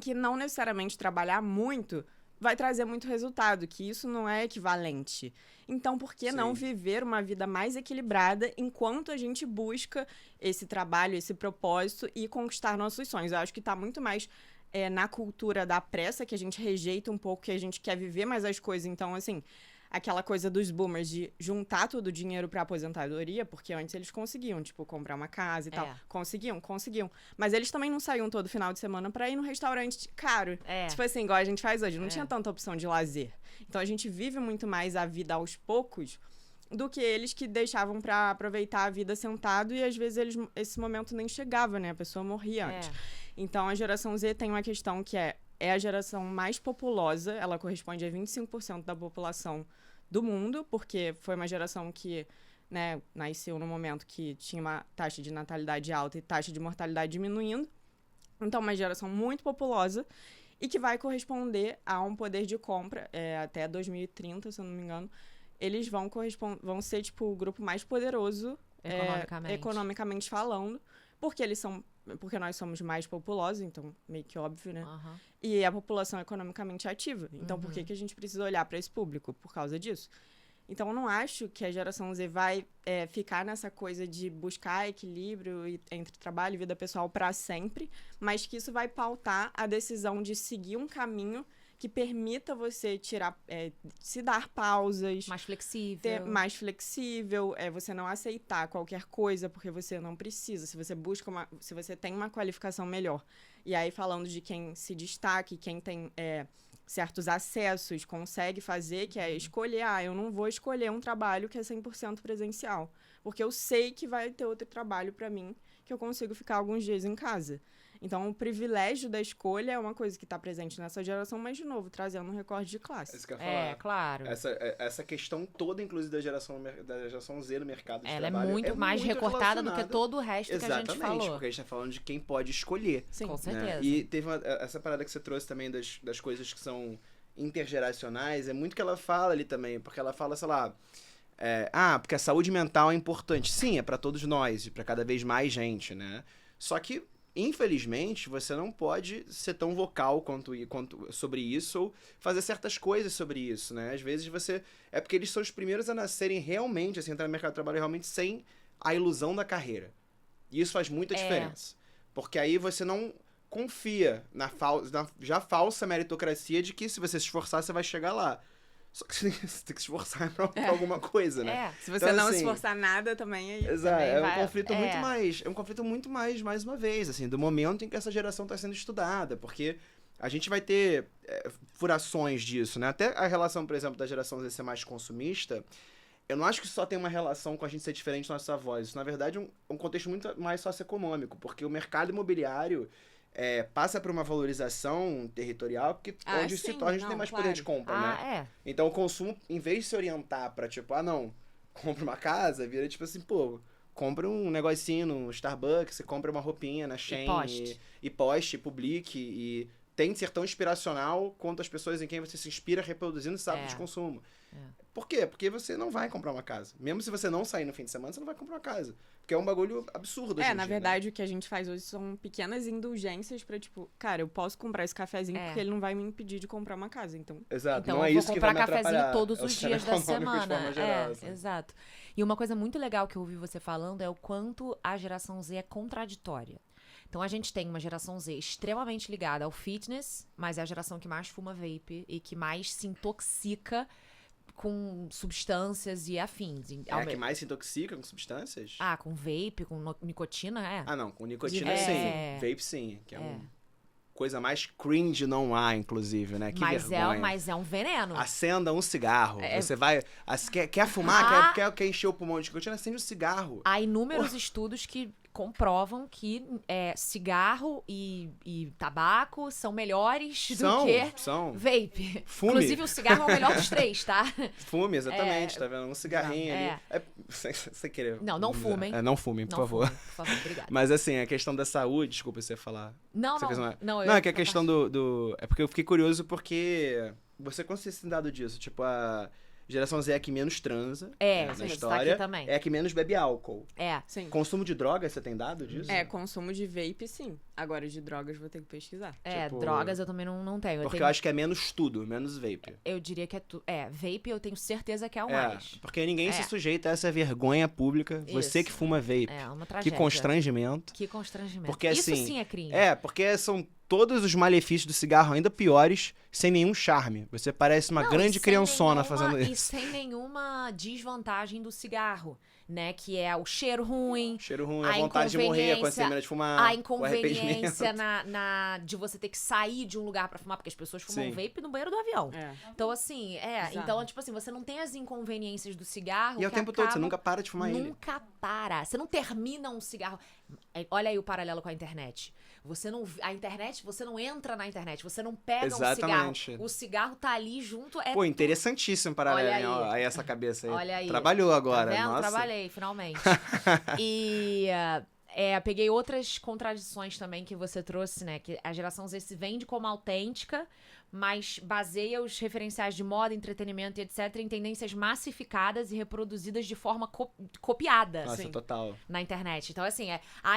que não necessariamente trabalhar muito vai trazer muito resultado, que isso não é equivalente. Então, por que não viver uma vida mais equilibrada enquanto a gente busca esse trabalho, esse propósito e conquistar nossos sonhos? Eu acho que tá muito mais na cultura da pressa, que a gente rejeita um pouco, que a gente quer viver mais as coisas. Então, assim, aquela coisa dos boomers de juntar todo o dinheiro pra aposentadoria, porque antes eles conseguiam, tipo, comprar uma casa e tal. Conseguiam. Mas eles também não saíam todo final de semana pra ir no restaurante caro. Tipo assim, igual a gente faz hoje. Não tinha tanta opção de lazer. Então a gente vive muito mais a vida aos poucos do que eles que deixavam pra aproveitar a vida sentado e às vezes esse momento nem chegava, né? A pessoa morria antes. Então a geração Z tem uma questão que é a geração mais populosa, ela corresponde a 25% da população do mundo, porque foi uma geração que, né, nasceu no momento que tinha uma taxa de natalidade alta e taxa de mortalidade diminuindo. Então, uma geração muito populosa e que vai corresponder a um poder de compra até 2030, se eu não me engano. Eles vão ser, tipo, o grupo mais poderoso economicamente falando, porque nós somos mais populosos, então meio que óbvio, né? E a população é economicamente ativa. Então, por que a gente precisa olhar para esse público? Por causa disso. Então, eu não acho que a geração Z vai ficar nessa coisa de buscar equilíbrio entre trabalho e vida pessoal para sempre, mas que isso vai pautar a decisão de seguir um caminho que permita você se dar pausas. Mais flexível. Mais flexível, você não aceitar qualquer coisa porque você não precisa, se você tem uma qualificação melhor. E aí, falando de quem se destaque, quem tem certos acessos, consegue fazer, que é escolher, eu não vou escolher um trabalho que é 100% presencial, porque eu sei que vai ter outro trabalho para mim, que eu consigo ficar alguns dias em casa. Então, o privilégio da escolha é uma coisa que está presente nessa geração, mas, de novo, trazendo um recorte de classe. Isso que eu ia falar. Claro. Essa questão toda, inclusive, da geração Z no mercado de trabalho. Ela é muito mais recortada do que todo o resto que a gente falou. Exatamente, porque a gente está falando de quem pode escolher. Sim, com né? certeza. E teve essa parada que você trouxe também das coisas que são intergeracionais, é muito que ela fala ali também, porque ela fala, sei lá, porque a saúde mental é importante. Sim, é para todos nós e para cada vez mais gente, né? Só que infelizmente, você não pode ser tão vocal quanto sobre isso ou fazer certas coisas sobre isso, né? Às vezes é porque eles são os primeiros a nascerem realmente, assim, entrar no mercado de trabalho realmente sem a ilusão da carreira. E isso faz muita diferença. Porque aí você não confia na já falsa meritocracia de que se você se esforçar, você vai chegar lá. Só que você tem que se esforçar pra alguma coisa, né? Se você então, não assim, esforçar nada também, aí exato, também um conflito muito mais uma vez, assim, do momento em que essa geração está sendo estudada, porque a gente vai ter furações disso, né? Até a relação, por exemplo, da geração Z ser mais consumista, eu não acho que só tem uma relação com a gente ser diferente dos nossos avós. Isso, na verdade, é um contexto muito mais socioeconômico, porque o mercado imobiliário passa por uma valorização territorial que onde sim, a gente tem mais poder de compra, né? Então o consumo, em vez de se orientar pra tipo, compra uma casa, vira tipo assim, pô, compra um negocinho no Starbucks, você compra uma roupinha na Shein e poste, publique e tem de ser tão inspiracional quanto as pessoas em quem você se inspira reproduzindo esse hábito de consumo. Por quê? Porque você não vai comprar uma casa. Mesmo se você não sair no fim de semana, você não vai comprar uma casa. Porque é um bagulho absurdo hoje em na dia, verdade, né? o que a gente faz hoje são pequenas indulgências pra, tipo, cara, eu posso comprar esse cafezinho porque ele não vai me impedir de comprar uma casa, então... Exato, então não é eu isso vou que vai me comprar cafezinho atrapalhar. todos os dias da semana. De forma geral, assim. Exato. E uma coisa muito legal que eu ouvi você falando é o quanto a geração Z é contraditória. Então, a gente tem uma geração Z extremamente ligada ao fitness, mas é a geração que mais fuma vape e que mais se intoxica com substâncias e afins. É a que mais se intoxica com substâncias? Com vape, com nicotina, não, com nicotina sim. Vape sim, que é coisa mais cringe não há, inclusive, né? Que vergonha. Mas é um veneno. Acenda um cigarro. Você vai... Quer fumar? Quer encher o pulmão de nicotina? Acende um cigarro. Há inúmeros estudos que comprovam que cigarro e tabaco são melhores do que vape. Fume. Inclusive, o cigarro é o melhor dos três, tá? Fume, exatamente. Tá vendo? Um cigarrinho ali. Sem querer. Não fumem. Não fumem, por favor. Por favor, obrigada. Mas assim, a questão da saúde, desculpa você falar. Não, é que a questão do... É porque eu fiquei curioso porque você consegue ter dado disso. Tipo, a geração Z é a que menos transa na história. Também. É a que menos bebe álcool. Sim. Consumo de drogas, você tem dado disso? Consumo de vape, sim. Agora, de drogas, vou ter que pesquisar. Drogas eu também não tenho. Porque eu acho que é menos tudo, menos vape. Eu diria que é tudo. Vape eu tenho certeza que é o mais. Porque ninguém se sujeita a essa vergonha pública. Você que fuma vape. É uma tragédia. Que constrangimento. Porque, isso assim, sim é crime. Porque são todos os malefícios do cigarro ainda piores, sem nenhum charme. Você parece uma grande criançona fazendo isso. E sem nenhuma desvantagem do cigarro, né? Que é o cheiro ruim. A vontade de morrer quando você termina de fumar. A inconveniência de você ter que sair de um lugar pra fumar, porque as pessoas fumam vape no banheiro do avião. Então, assim, então, tipo assim, você não tem as inconveniências do cigarro. E é o tempo todo, você nunca para de fumar ele. Nunca para. Você não termina um cigarro. Olha aí o paralelo com a internet. A internet, você não entra na internet, você não pega um cigarro. O cigarro tá ali junto. Pô, interessantíssimo paralelo aí essa cabeça aí. Olha aí. Trabalhou agora, tá vendo? Nossa. Trabalhei, finalmente. E peguei outras contradições também que você trouxe, né? Que a geração Z se vende como autêntica, mas baseia os referenciais de moda, entretenimento e etc. em tendências massificadas e reproduzidas de forma copiada. Nossa, assim, total. Na internet. Então, assim,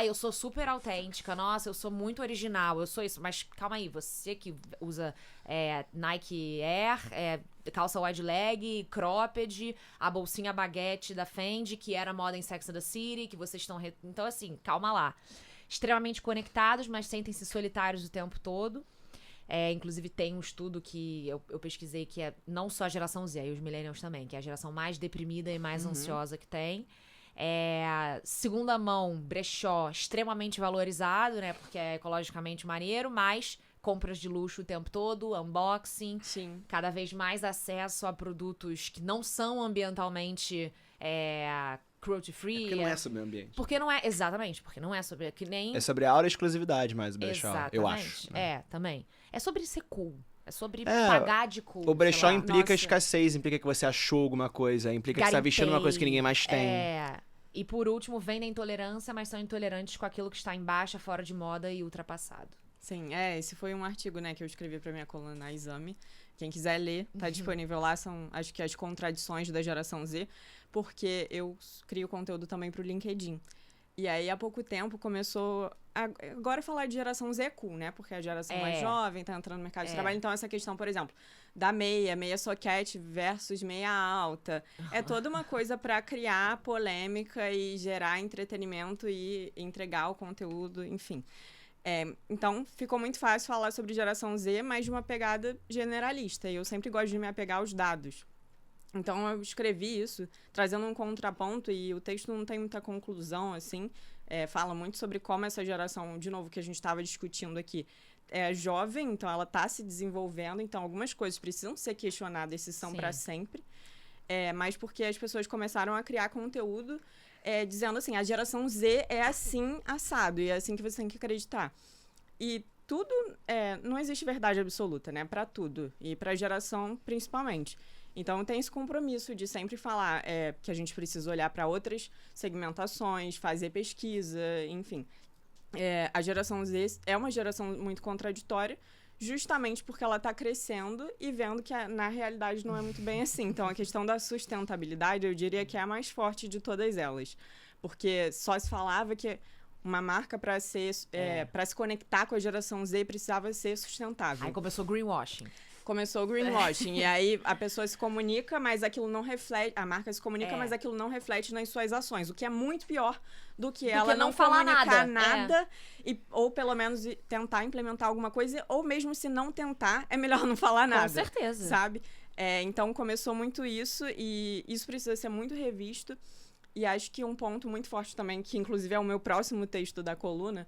eu sou super autêntica, nossa, eu sou muito original, eu sou isso. Mas calma aí, você que usa Nike Air, calça wide leg, cropped, a bolsinha baguete da Fendi, que era moda em Sex and the City, que vocês estão... Então, assim, calma lá. Extremamente conectados, mas sentem-se solitários o tempo todo. Inclusive, tem um estudo que eu pesquisei que é não só a geração Z, e os millennials também, que é a geração mais deprimida e mais ansiosa que tem. Segunda mão, brechó, extremamente valorizado, né? Porque é ecologicamente maneiro, mas compras de luxo o tempo todo, unboxing. Sim. Cada vez mais acesso a produtos que não são ambientalmente cruelty free. Porque não é sobre o ambiente. Porque não é, exatamente, porque não é sobre... Que nem... É sobre a aura e exclusividade mais o brechó, exatamente. eu acho. Né? Também. É sobre ser cool. É sobre pagar de cool. O brechó implica escassez, implica que você achou alguma coisa, implica que você tá vestindo uma coisa que ninguém mais tem. E por último, vendem intolerância, mas são intolerantes com aquilo que está em baixa, fora de moda e ultrapassado. Sim, esse foi um artigo, né, que eu escrevi pra minha coluna na Exame. Quem quiser ler, tá disponível lá, são, acho que as contradições da geração Z, porque eu crio conteúdo também pro LinkedIn. E aí, há pouco tempo, começou... Agora falar de geração Z é cool, né? Porque é a geração mais jovem, tá entrando no mercado de trabalho. Então, essa questão, por exemplo, da meia soquete versus meia alta. É toda uma coisa para criar polêmica e gerar entretenimento e entregar o conteúdo, enfim. Então, ficou muito fácil falar sobre geração Z, mas de uma pegada generalista. E eu sempre gosto de me apegar aos dados. Então, eu escrevi isso, trazendo um contraponto, e o texto não tem muita conclusão, assim. Fala muito sobre como essa geração, de novo, que a gente estava discutindo aqui, é jovem, então ela está se desenvolvendo, então algumas coisas precisam ser questionadas se são para sempre. Mas porque as pessoas começaram a criar conteúdo dizendo assim, a geração Z é assim, assado, e é assim que você tem que acreditar. E tudo, não existe verdade absoluta, né? Para tudo, e para a geração principalmente. Então, tem esse compromisso de sempre falar que a gente precisa olhar para outras segmentações, fazer pesquisa, enfim. A geração Z é uma geração muito contraditória, justamente porque ela está crescendo e vendo que na realidade não é muito bem assim. Então, a questão da sustentabilidade, eu diria que é a mais forte de todas elas. Porque só se falava que uma marca, para se conectar com a geração Z, precisava ser sustentável. Aí começou o greenwashing. Começou o greenwashing. E aí a pessoa se comunica, mas aquilo não reflete... A marca se comunica, mas aquilo não reflete nas suas ações. O que é muito pior do que ela não falar nada ou pelo menos tentar implementar alguma coisa. Ou mesmo se não tentar, é melhor não falar nada. Com certeza. Sabe? Então começou muito isso, e isso precisa ser muito revisto. E acho que um ponto muito forte também, que inclusive é o meu próximo texto da coluna,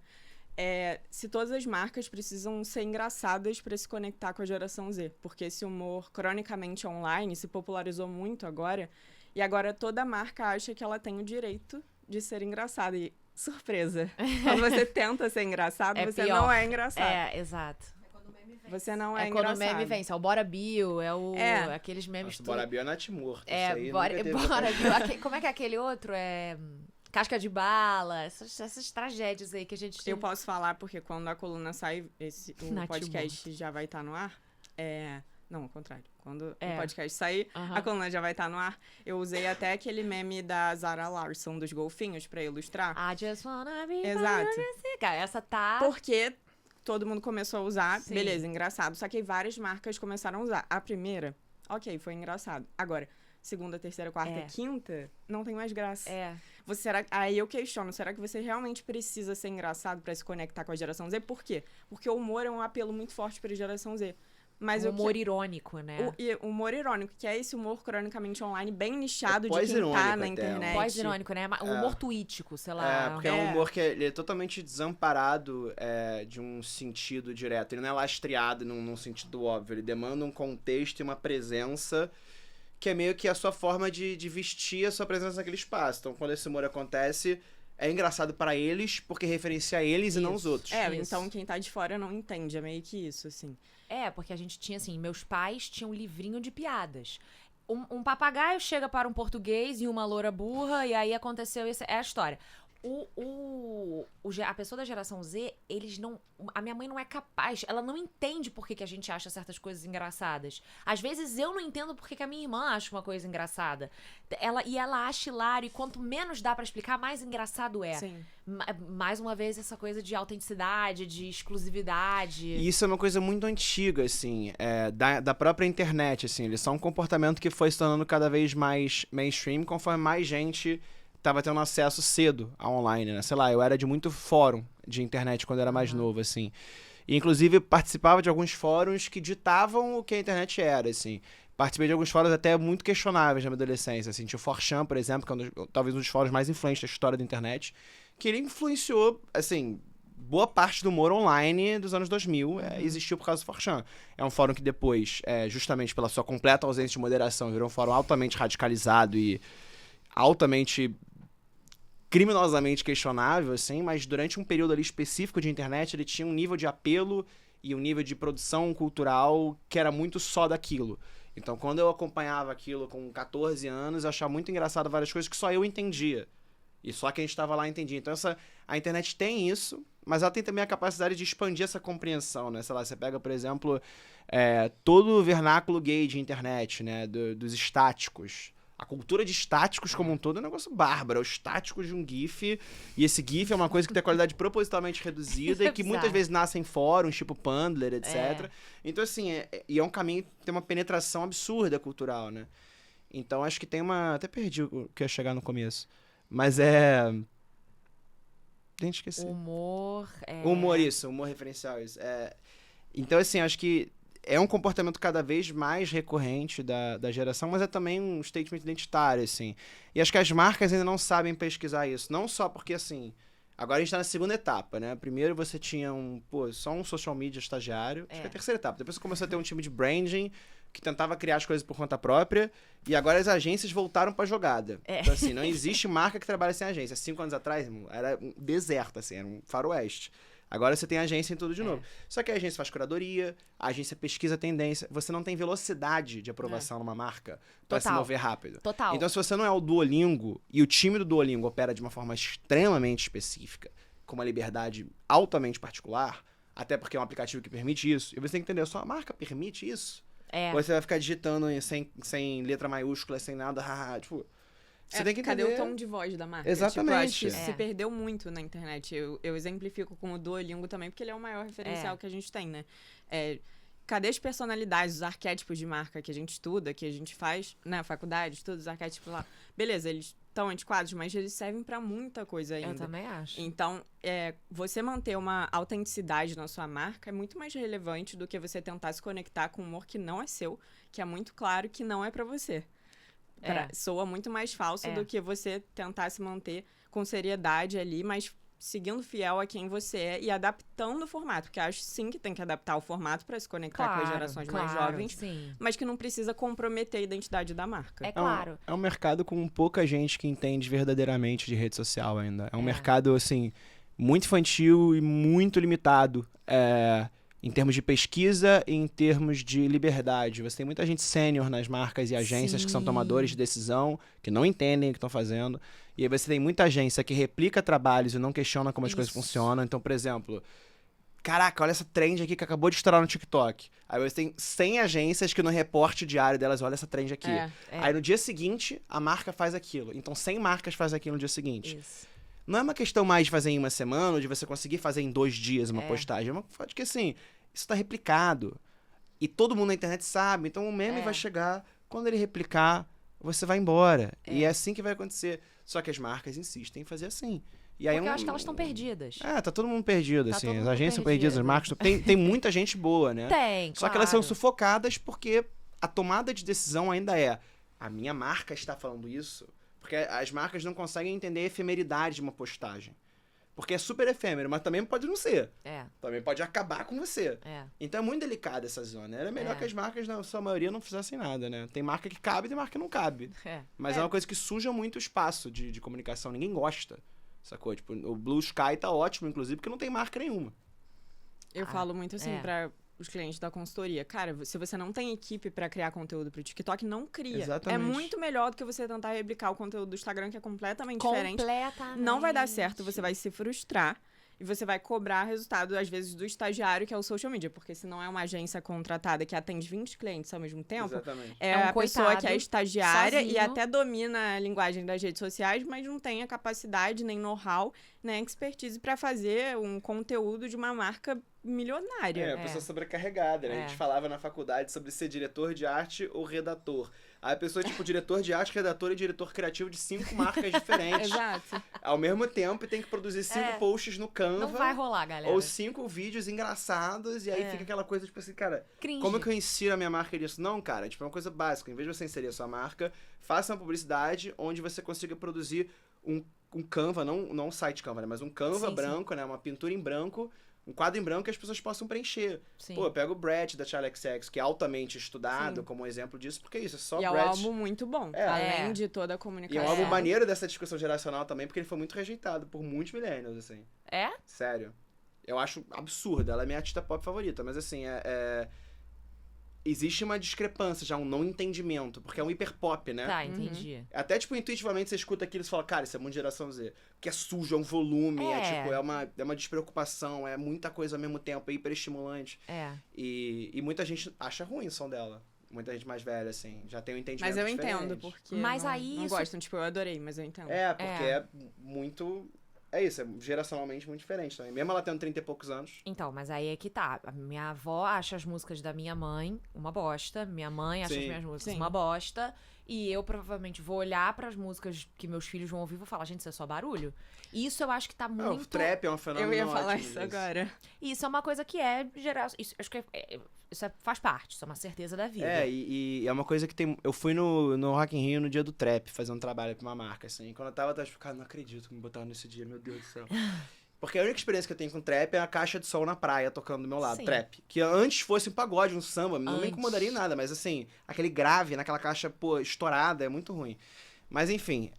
se todas as marcas precisam ser engraçadas para se conectar com a geração Z. Porque esse humor cronicamente online se popularizou muito agora. E agora toda marca acha que ela tem o direito de ser engraçada. E, surpresa, quando você tenta ser engraçado, você pior. Não é engraçado. Exato. Você não é quando engraçado. o meme vem. É o Bora Bio, aqueles memes... Nossa, Bora Bio é Nath Morto. Bora Bio. Como é que é aquele outro? Casca de bala, essas tragédias aí que a gente... Eu posso falar porque quando a coluna sai, o podcast já vai estar no ar. Não, ao contrário. Quando o podcast sair, a coluna já vai estar no ar. Eu usei até aquele meme da Zara Larsson, dos golfinhos, pra ilustrar. I just wanna be... Exato. Essa tá... Porque todo mundo começou a usar, Sim. Beleza, engraçado. Só que várias marcas começaram a usar. A primeira, ok, foi engraçado. Agora, segunda, terceira, quarta, quinta, não tem mais graça. Aí eu questiono, será que você realmente precisa ser engraçado pra se conectar com a geração Z? Por quê? Porque o humor é um apelo muito forte pra geração Z. Mas humor irônico, né? O humor irônico, que é esse humor cronicamente online bem nichado de quem tá na internet. Pós-irônico, né? O humor tweetico, sei lá. Porque é um humor que ele é totalmente desamparado de um sentido direto. Ele não é lastreado num sentido óbvio. Ele demanda um contexto e uma presença que é meio que a sua forma de vestir a sua presença naquele espaço. Então, quando esse humor acontece, é engraçado para eles, porque referencia eles e não os outros. Então quem tá de fora não entende, é meio que isso, assim. Porque a gente tinha, assim, meus pais tinham um livrinho de piadas. Um papagaio chega para um português e uma loura burra, e aí aconteceu isso. É a história. A pessoa da geração Z, eles não... A minha mãe não é capaz, ela não entende por que a gente acha certas coisas engraçadas. Às vezes eu não entendo por que a minha irmã acha uma coisa engraçada. Ela acha hilário, e quanto menos dá pra explicar, mais engraçado é. Sim. Mais uma vez, essa coisa de autenticidade, de exclusividade. E isso é uma coisa muito antiga, assim, da própria internet, assim. Eles são um comportamento que foi se tornando cada vez mais mainstream, conforme mais gente tava tendo acesso cedo ao online, né? Sei lá, eu era de muito fórum de internet quando eu era mais novo, assim. E, inclusive, participava de alguns fóruns que ditavam o que a internet era, assim. Participei de alguns fóruns até muito questionáveis na minha adolescência, assim. Tinha o 4chan, por exemplo, que é talvez um dos fóruns mais influentes da história da internet, que ele influenciou, assim, boa parte do humor online dos anos 2000 existiu por causa do 4chan. É um fórum que depois, justamente pela sua completa ausência de moderação, virou um fórum altamente radicalizado e altamente... criminosamente questionável, assim, mas durante um período ali específico de internet, ele tinha um nível de apelo e um nível de produção cultural que era muito só daquilo. Então, quando eu acompanhava aquilo com 14 anos, eu achava muito engraçado várias coisas que só eu entendia. E só quem estava lá entendia. Então, a internet tem isso, mas ela tem também a capacidade de expandir essa compreensão, né? Sei lá, você pega, por exemplo, todo o vernáculo gay de internet, né? Dos estáticos. A cultura de estáticos como um todo é um negócio bárbaro. É o estático de um GIF. E esse GIF é uma coisa que tem a qualidade propositalmente reduzida e que muitas vezes nasce em fóruns, tipo Pandler, etc. Então, assim, e é um caminho que tem uma penetração absurda cultural, né? Então, acho que tem uma... Até perdi o que ia chegar no começo. Mas Gente, esqueci. Humor. Humor referencial, isso. Então, assim, acho que é um comportamento cada vez mais recorrente da geração, mas é também um statement identitário, assim. E acho que as marcas ainda não sabem pesquisar isso. Não só porque, assim, agora a gente tá na segunda etapa, né? Primeiro você tinha só um social media estagiário. Acho que é a terceira etapa. Depois você começou a ter um time de branding que tentava criar as coisas por conta própria. E agora as agências voltaram pra jogada. Então, assim, não existe marca que trabalha sem agência. 5 anos atrás, era um deserto, assim, era um faroeste. Agora você tem agência em tudo de novo. Só que a agência faz curadoria, a agência pesquisa tendência. Você não tem velocidade de aprovação numa marca pra se mover rápido. Total. Então, se você não é o Duolingo, e o time do Duolingo opera de uma forma extremamente específica, com uma liberdade altamente particular, até porque é um aplicativo que permite isso, e você tem que entender, a sua marca permite isso? Ou você vai ficar digitando sem letra maiúscula, sem nada, tipo... Você tem que entender... Cadê o tom de voz da marca? Exatamente. Tipo, eu acho que isso se perdeu muito na internet. Eu exemplifico com o Duolingo também, porque ele é o maior referencial que a gente tem, né? Cadê as personalidades, os arquétipos de marca que a gente estuda, que a gente faz na faculdade, estuda os arquétipos lá. Beleza, eles estão antiquados, mas eles servem pra muita coisa ainda. Eu também acho. Então, você manter uma autenticidade na sua marca é muito mais relevante do que você tentar se conectar com um humor que não é seu, que é muito claro que não é pra você. Soa muito mais falso do que você tentar se manter com seriedade ali, mas seguindo fiel a quem você é e adaptando o formato. Porque eu acho sim que tem que adaptar o formato para se conectar com as gerações mais jovens, mas que não precisa comprometer a identidade da marca. Claro. É um mercado com pouca gente que entende verdadeiramente de rede social ainda. É um mercado, assim, muito infantil e muito limitado. Em termos de pesquisa e em termos de liberdade. Você tem muita gente sênior nas marcas e agências que são tomadores de decisão, que não entendem o que estão fazendo. E aí você tem muita agência que replica trabalhos e não questiona como as coisas funcionam. Então, por exemplo, caraca, olha essa trend aqui que acabou de estourar no TikTok. Aí você tem 100 agências que no reporte diário delas, olha essa trend aqui. Aí no dia seguinte, a marca faz aquilo. Então 100 marcas fazem aquilo no dia seguinte. Isso. Não é uma questão mais de fazer em uma semana ou de você conseguir fazer em 2 dias uma postagem. É uma coisa de que, assim, isso tá replicado. E todo mundo na internet sabe. Então o meme vai chegar, quando ele replicar, você vai embora. E é assim que vai acontecer. Só que as marcas insistem em fazer assim. E aí Porque eu acho que elas estão perdidas. tá todo mundo perdido, Tá assim. todo As mundo agências estão perdidas, as marcas... Tem muita gente boa, né? Tem, Só que elas são sufocadas porque a tomada de decisão ainda a minha marca está falando isso. Porque as marcas não conseguem entender a efemeridade de uma postagem. Porque é super efêmero, mas também pode não ser. Também pode acabar com você. Então é muito delicada essa zona. Era melhor que as marcas, na sua maioria, não fizessem nada, né? Tem marca que cabe e tem marca que não cabe. Mas é uma coisa que suja muito o espaço de comunicação. Ninguém gosta, sacou? Tipo, o Blue Sky tá ótimo, inclusive, porque não tem marca nenhuma. Eu falo muito assim pra os clientes da consultoria. Cara, se você não tem equipe pra criar conteúdo pro TikTok, não cria. Exatamente. É muito melhor do que você tentar replicar o conteúdo do Instagram, que é completamente diferente. Não vai dar certo, você vai se frustrar. E você vai cobrar resultado, às vezes, do estagiário, que é o social media. Porque se não é uma agência contratada que atende 20 clientes ao mesmo tempo, Exatamente. é um a pessoa que é estagiária sozinho. e até domina a linguagem das redes sociais, mas não tem a capacidade, nem know-how, nem expertise para fazer um conteúdo de uma marca milionária. A pessoa sobrecarregada, né? A gente falava na faculdade sobre ser diretor de arte ou redator. Aí a pessoa, tipo, diretor de arte, redator e diretor criativo de 5 marcas diferentes. Exato. Ao mesmo tempo, e tem que produzir 5 posts no Canva. Não vai rolar, galera. Ou 5 vídeos engraçados, e aí fica aquela coisa, tipo assim, cara, Cringe. como que eu insiro a minha marca nisso? Não, cara, tipo, é uma coisa básica. Em vez de você inserir a sua marca, faça uma publicidade onde você consiga produzir um Canva, não um site Canva, né? Mas um Canva branco, né? Uma pintura em branco, um quadro em branco que as pessoas possam preencher. Pô, eu pego o Brett da Charli XX, que é altamente estudado como exemplo disso, porque isso, é só E Brett. é um álbum muito bom, além de toda a E comunicação. é um álbum maneiro dessa discussão geracional também, porque ele foi muito rejeitado por muitos millennials, assim. Sério. Eu acho absurdo. Ela é minha artista pop favorita, mas assim, existe uma discrepância já, um não entendimento, porque é um hiperpop, né? Tá, entendi. Até, tipo, intuitivamente você escuta aquilo e fala, cara, isso é muito geração Z. Porque é sujo, é um volume, é uma despreocupação, é muita coisa ao mesmo tempo, é hiperestimulante. E muita gente acha ruim o som dela. Muita gente mais velha, assim. Já tem um entendimento Mas eu diferente. entendo, porque Mas não, aí não isso- gostam. Tipo, eu adorei, mas eu entendo. É, porque é muito... É isso, é geracionalmente muito diferente também. Mesmo ela tendo 30 e poucos anos. Então, mas aí é que tá. A minha avó acha as músicas da minha mãe uma bosta. Minha mãe acha as Sim. minhas músicas Sim. uma bosta. E eu provavelmente vou olhar pras músicas que meus filhos vão ouvir e vou falar, gente, isso é só barulho. E isso eu acho que tá Não, muito... o trap é um fenômeno Eu ia falar ótimo isso disso. agora. Isso é uma coisa que é geral. Isso, acho que faz parte, isso é uma certeza da vida. É, e é uma coisa que tem... Eu fui no Rock in Rio no dia do trap, fazer um trabalho pra uma marca, assim. Quando eu tava tipo, cara, não acredito que me botaram nesse dia, meu Deus do céu. Porque a única experiência que eu tenho com trap é a caixa de som na praia, tocando do meu lado, Sim. trap. Que antes fosse um pagode, um samba, não me Antes. incomodaria em nada, mas assim, aquele grave naquela caixa, pô, estourada, é muito ruim. Mas enfim,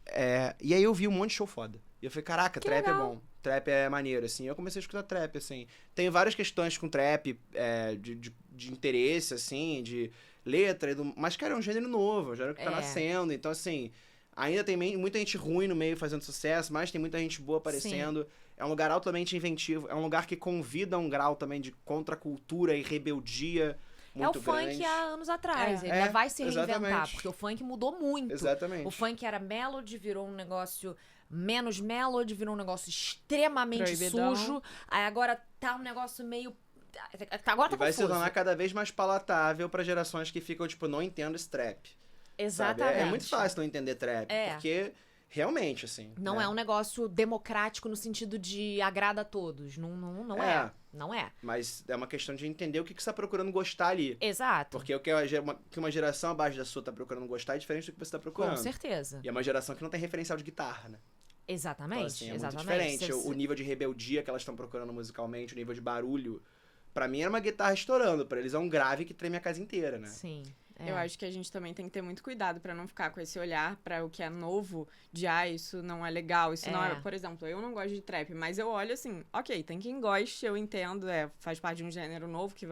e aí eu vi um monte de show foda. E eu falei, caraca, Que trap legal. é bom. Trap é maneiro, assim. Eu comecei a escutar trap, assim. Tem várias questões com trap, de interesse, assim, de letra, mas, cara, é um gênero novo, é um gênero que tá É. nascendo. Então, assim, ainda tem muita gente ruim no meio fazendo sucesso, mas tem muita gente boa aparecendo. É um lugar altamente inventivo, é um lugar que convida a um grau também de contracultura e rebeldia muito é o funk grande. há anos atrás. É. Ele ainda vai se reinventar, Exatamente. porque o funk mudou muito. Exatamente. O funk era melody, virou um negócio menos melody, virou um negócio extremamente Proibidão. sujo. Aí agora tá um negócio meio... Agora tá E vai se confuso. tornar cada vez mais palatável pra gerações que ficam, tipo, não entendo esse trap. Sabe? Exatamente. É muito fácil não entender trap, É. porque realmente, assim... Não né? é um negócio democrático no sentido de agrada a todos. Não É. é. Não é. Mas é uma questão de entender o que você tá procurando gostar ali. Exato. Porque o que uma geração abaixo da sua tá procurando gostar é diferente do que você tá Com procurando. certeza. E é uma geração que não tem referencial de guitarra, né? Exatamente. Então, assim, é muito exatamente. diferente. O nível de rebeldia que elas estão procurando musicalmente, o nível de barulho. Pra mim era uma guitarra estourando, pra eles é um grave que treme a casa inteira, né? Sim. é. Eu acho que a gente também tem que ter muito cuidado pra não ficar com esse olhar pra o que é novo, de isso não é legal, isso não é. Por exemplo, eu não gosto de trap, mas eu olho assim, ok, tem quem goste, eu entendo, faz parte de um gênero novo que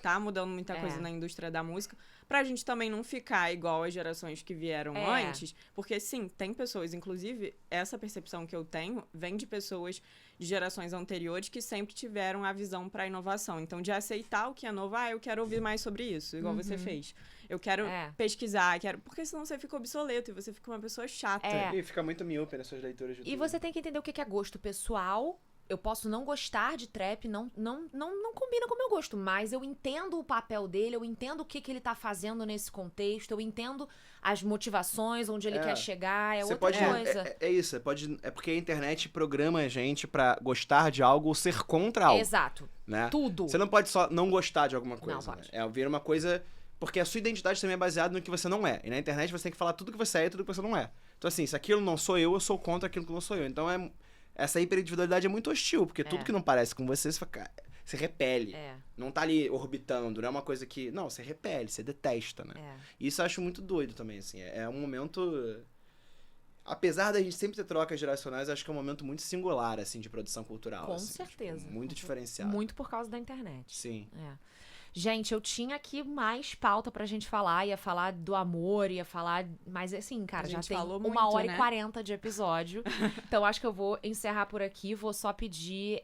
tá mudando muita coisa na indústria da música, pra gente também não ficar igual as gerações que vieram antes, porque sim, tem pessoas, inclusive, essa percepção que eu tenho vem de pessoas de gerações anteriores que sempre tiveram a visão pra inovação. Então, de aceitar o que é novo, eu quero ouvir mais sobre isso, igual você fez. Eu quero pesquisar, porque senão você fica obsoleto e você fica uma pessoa chata. E fica muito míope nas suas leituras de E tudo. você tem que entender o que é gosto pessoal. Eu posso não gostar de trap, não combina com o meu gosto, mas eu entendo o papel dele, eu entendo o que ele tá fazendo nesse contexto, eu entendo as motivações, onde ele quer chegar, Você outra pode, coisa. é isso, é porque a internet programa a gente pra gostar de algo ou ser contra algo. Exato. Né? Tudo. Você não pode só não gostar de alguma coisa. Não pode. Né? Vira uma coisa... Porque a sua identidade também é baseada no que você não é. E na internet você tem que falar tudo que você é e tudo que você não é. Então assim, se aquilo não sou eu sou contra aquilo que não sou eu. Então essa hiperindividualidade é muito hostil, porque tudo que não parece com você, você repele. Não tá ali orbitando, não é uma coisa que... Não, você repele, você detesta, né? E isso eu acho muito doido também, assim. É um momento... Apesar da gente sempre ter trocas geracionais, acho que é um momento muito singular, assim, de produção cultural. Com assim, certeza. Tipo, muito diferenciado. Muito por causa da internet. Sim. Gente, eu tinha aqui mais pauta pra gente falar, ia falar do amor, ia falar... Mas assim, cara, A já gente tem falou 1 muito, hora né? e 40 de episódio. Então acho que eu vou encerrar por aqui. Vou só pedir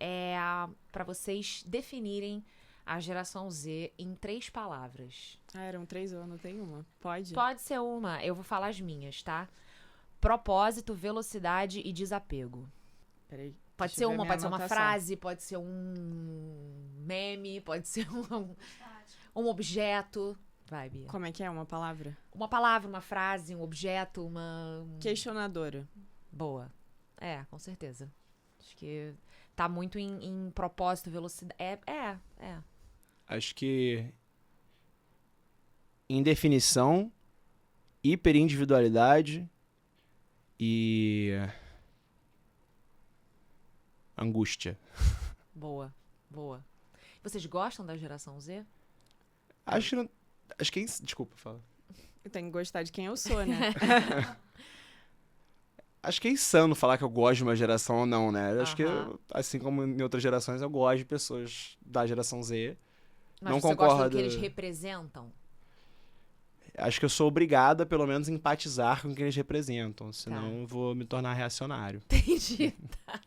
pra vocês definirem a geração Z em 3 palavras. Eram 3, eu anotei uma. Pode? Pode ser uma, eu vou falar as minhas, tá? Propósito, velocidade e desapego. Peraí. Pode deixa ser eu ver uma, minha pode ser uma anotação. frase, pode ser um meme, pode ser um objeto. Vai, Bia. Como é que é uma palavra? Uma palavra, uma frase, um objeto, uma... Questionadora. Boa. Com certeza. Acho que tá muito em propósito, velocidade. Acho que... Em definição, hiperindividualidade e... angústia. Boa. Vocês gostam da geração Z? Acho que... Desculpa, fala. Eu tenho que gostar de quem eu sou, né? Acho que é insano falar que eu gosto de uma geração ou não, né? Acho que, Aham. assim como em outras gerações, eu gosto de pessoas da geração Z. Mas Não você gosta do concordo. que eles representam? Acho que eu sou obrigado a, pelo menos, empatizar com o que eles representam. Senão eu vou me tornar reacionário. Entendi. Tá.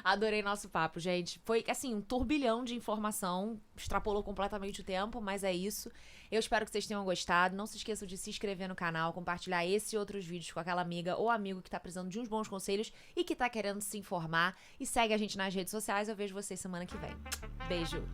Adorei nosso papo, gente. Foi, assim, um turbilhão de informação. Extrapolou completamente o tempo, mas é isso. Eu espero que vocês tenham gostado. Não se esqueçam de se inscrever no canal, compartilhar esse e outros vídeos com aquela amiga ou amigo que tá precisando de uns bons conselhos e que tá querendo se informar. E segue a gente nas redes sociais. Eu vejo vocês semana que vem. Beijo!